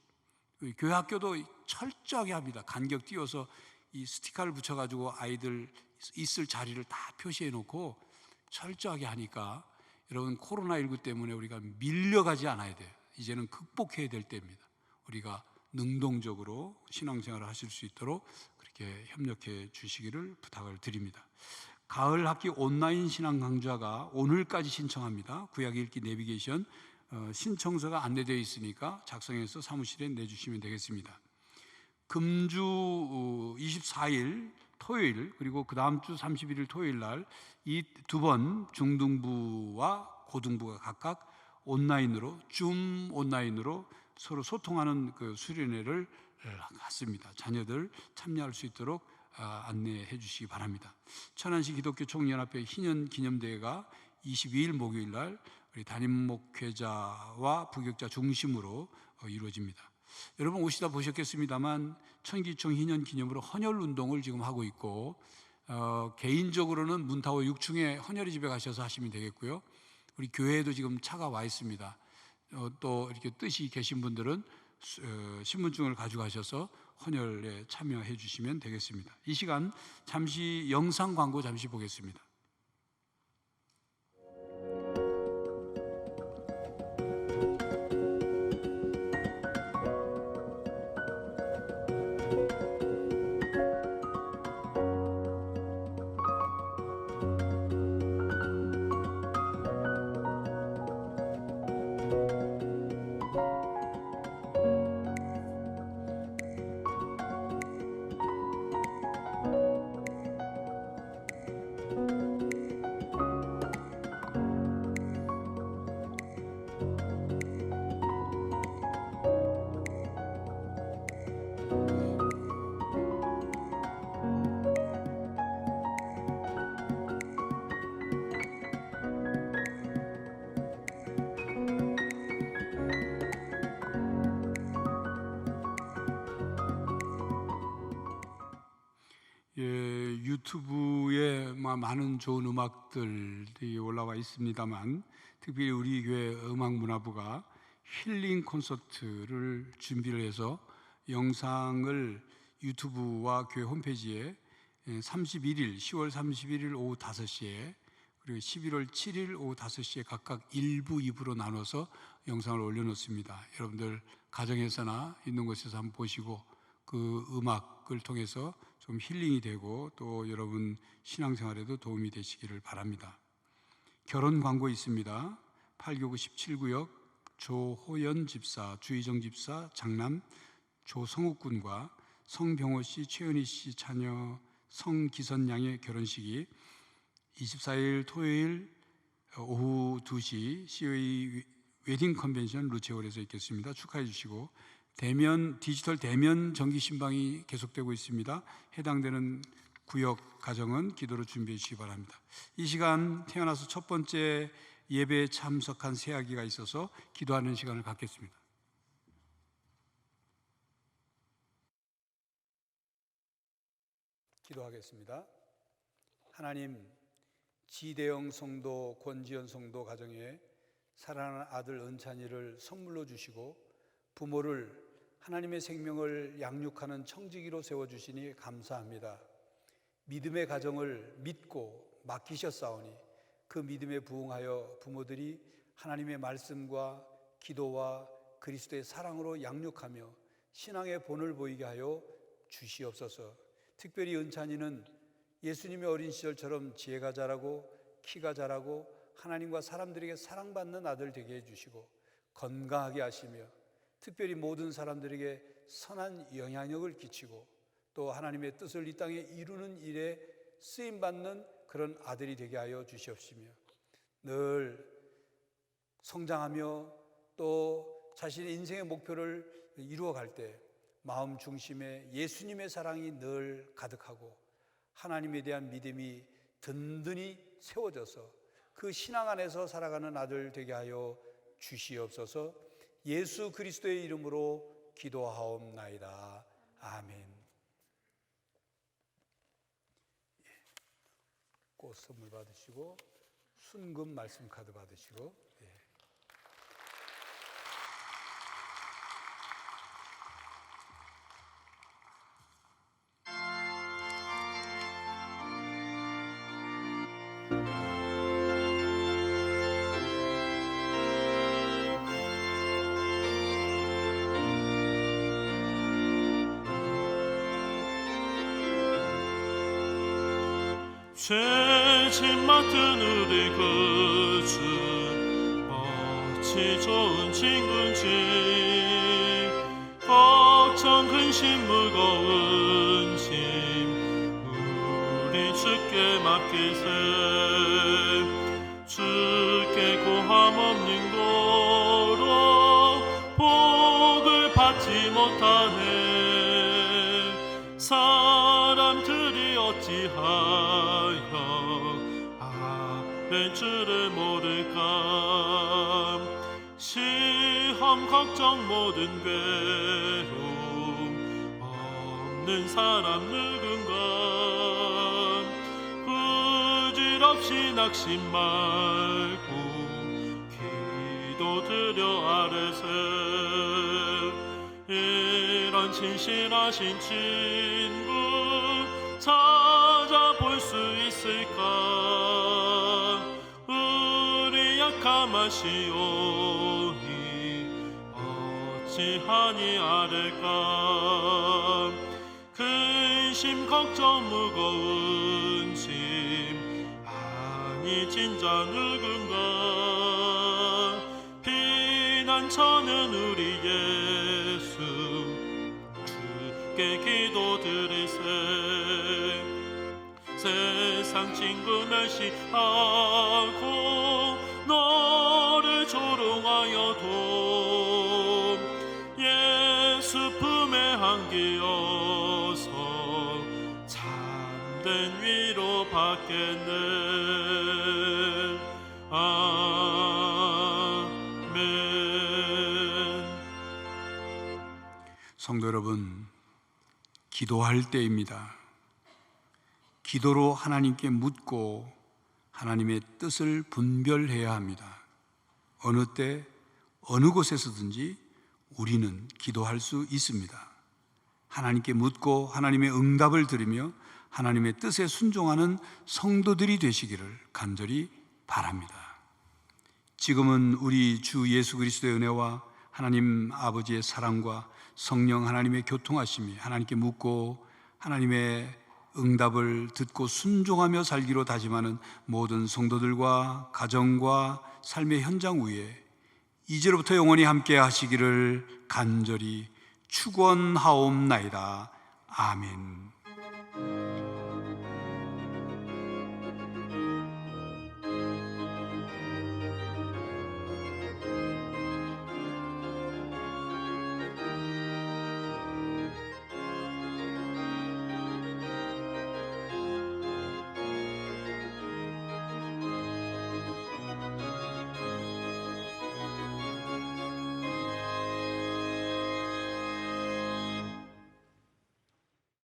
교회 학교도 철저하게 합니다. 간격 띄워서 이 스티커를 붙여가지고 아이들 있을 자리를 다 표시해 놓고 철저하게 하니까, 여러분 코로나19 때문에 우리가 밀려가지 않아야 돼요. 이제는 극복해야 될 때입니다. 우리가 능동적으로 신앙생활을 하실 수 있도록 그렇게 협력해 주시기를 부탁을 드립니다. 가을 학기 온라인 신앙 강좌가 오늘까지 신청합니다. 구약 읽기 내비게이션 신청서가 안내되어 있으니까 작성해서 사무실에 내주시면 되겠습니다. 금주 24일 토요일, 그리고 그 다음 주 31일 토요일 날 이 두 번 중등부와 고등부가 각각 온라인으로, 줌 온라인으로 서로 소통하는 그 수련회를 갖습니다. 자녀들 참여할 수 있도록 안내해 주시기 바랍니다. 천안시 기독교 총연합회 희년 기념대회가 22일 목요일 날 우리 담임 목회자와 부교육자 중심으로 이루어집니다. 여러분 오시다 보셨겠습니다만 천기총 희년 기념으로 헌혈 운동을 지금 하고 있고, 개인적으로는 문타워 6층에 헌혈의 집에 가셔서 하시면 되겠고요. 우리 교회에도 지금 차가 와 있습니다. 또 이렇게 뜻이 계신 분들은 신분증을 가져가셔서 헌혈에 참여해 주시면 되겠습니다. 이 시간 잠시 영상 광고 잠시 보겠습니다. 유튜브에 많은 좋은 음악들이 올라와 있습니다만, 특별히 우리 교회 음악문화부가 힐링 콘서트를 준비를 해서 영상을 유튜브와 교회 홈페이지에 10월 31일 오후 5시에 그리고 11월 7일 오후 5시에 각각 1부, 2부로 나눠서 영상을 올려놓습니다. 여러분들 가정에서나 있는 곳에서 한번 보시고 그 음악을 통해서 좀 힐링이 되고 또 여러분 신앙생활에도 도움이 되시기를 바랍니다. 결혼 광고 있습니다. 8교구 17구역 조호연 집사, 주희정 집사, 장남 조성욱 군과 성병호 씨, 최은희 씨 자녀 성기선 양의 결혼식이 24일 토요일 오후 2시 COE 웨딩 컨벤션 루체홀에서 있겠습니다. 축하해 주시고, 디지털 대면 정기 신방이 계속되고 있습니다. 해당되는 구역 가정은 기도로 준비해 주시기 바랍니다. 이 시간 태어나서 첫 번째 예배에 참석한 새 아기가 있어서 기도하는 시간을 갖겠습니다. 기도하겠습니다. 하나님, 지대영 성도 권지연 성도 가정에 사랑하는 아들 은찬이를 선물로 주시고 부모를 하나님의 생명을 양육하는 청지기로 세워주시니 감사합니다. 믿음의 가정을 믿고 맡기셨사오니 그 믿음에 부응하여 부모들이 하나님의 말씀과 기도와 그리스도의 사랑으로 양육하며 신앙의 본을 보이게 하여 주시옵소서. 특별히 은찬이는 예수님의 어린 시절처럼 지혜가 자라고 키가 자라고 하나님과 사람들에게 사랑받는 아들 되게 해주시고 건강하게 하시며 특별히 모든 사람들에게 선한 영향력을 끼치고 또 하나님의 뜻을 이 땅에 이루는 일에 쓰임받는 그런 아들이 되게 하여 주시옵시며 늘 성장하며 또 자신의 인생의 목표를 이루어갈 때 마음 중심에 예수님의 사랑이 늘 가득하고 하나님에 대한 믿음이 든든히 세워져서 그 신앙 안에서 살아가는 아들 되게 하여 주시옵소서. 예수 그리스도의 이름으로 기도하옵나이다. 아멘. 꽃 선물 받으시고 순금 말씀 카드 받으시고 죄짐 맡은 우리 구주 어찌 좋은 친구인지 걱정 근심 무거운 짐 우리 주께 맡기세 주께 고함 없는 고로 복을 받지 못하네 사람들이 어찌하여 아는 줄을 모를까 시험 걱정 모든 괴로움 없는 사람 누군가 부질없이 낙심 말고 기도드려 아뢰세 이런 진실하신 친구 찾아볼 수 있을까 우리 약함하시오니 어찌하니 아뢰까 근심 걱정 무거운 짐 아니 진짜 누군가 피난처는 우리 예수 주께 기도드리세 세상 친구 멸시하고 너를 조롱하여도 예수 품에 안기어서 참된 위로 받겠네 아멘. 성도 여러분, 기도할 때입니다. 기도로 하나님께 묻고 하나님의 뜻을 분별해야 합니다. 어느 때 어느 곳에서든지 우리는 기도할 수 있습니다. 하나님께 묻고 하나님의 응답을 들으며 하나님의 뜻에 순종하는 성도들이 되시기를 간절히 바랍니다. 지금은 우리 주 예수 그리스도의 은혜와 하나님 아버지의 사랑과 성령 하나님의 교통하심이 하나님께 묻고 하나님의 응답을 듣고 순종하며 살기로 다짐하는 모든 성도들과 가정과 삶의 현장 위에 이제로부터 영원히 함께 하시기를 간절히 축원하옵나이다. 아멘.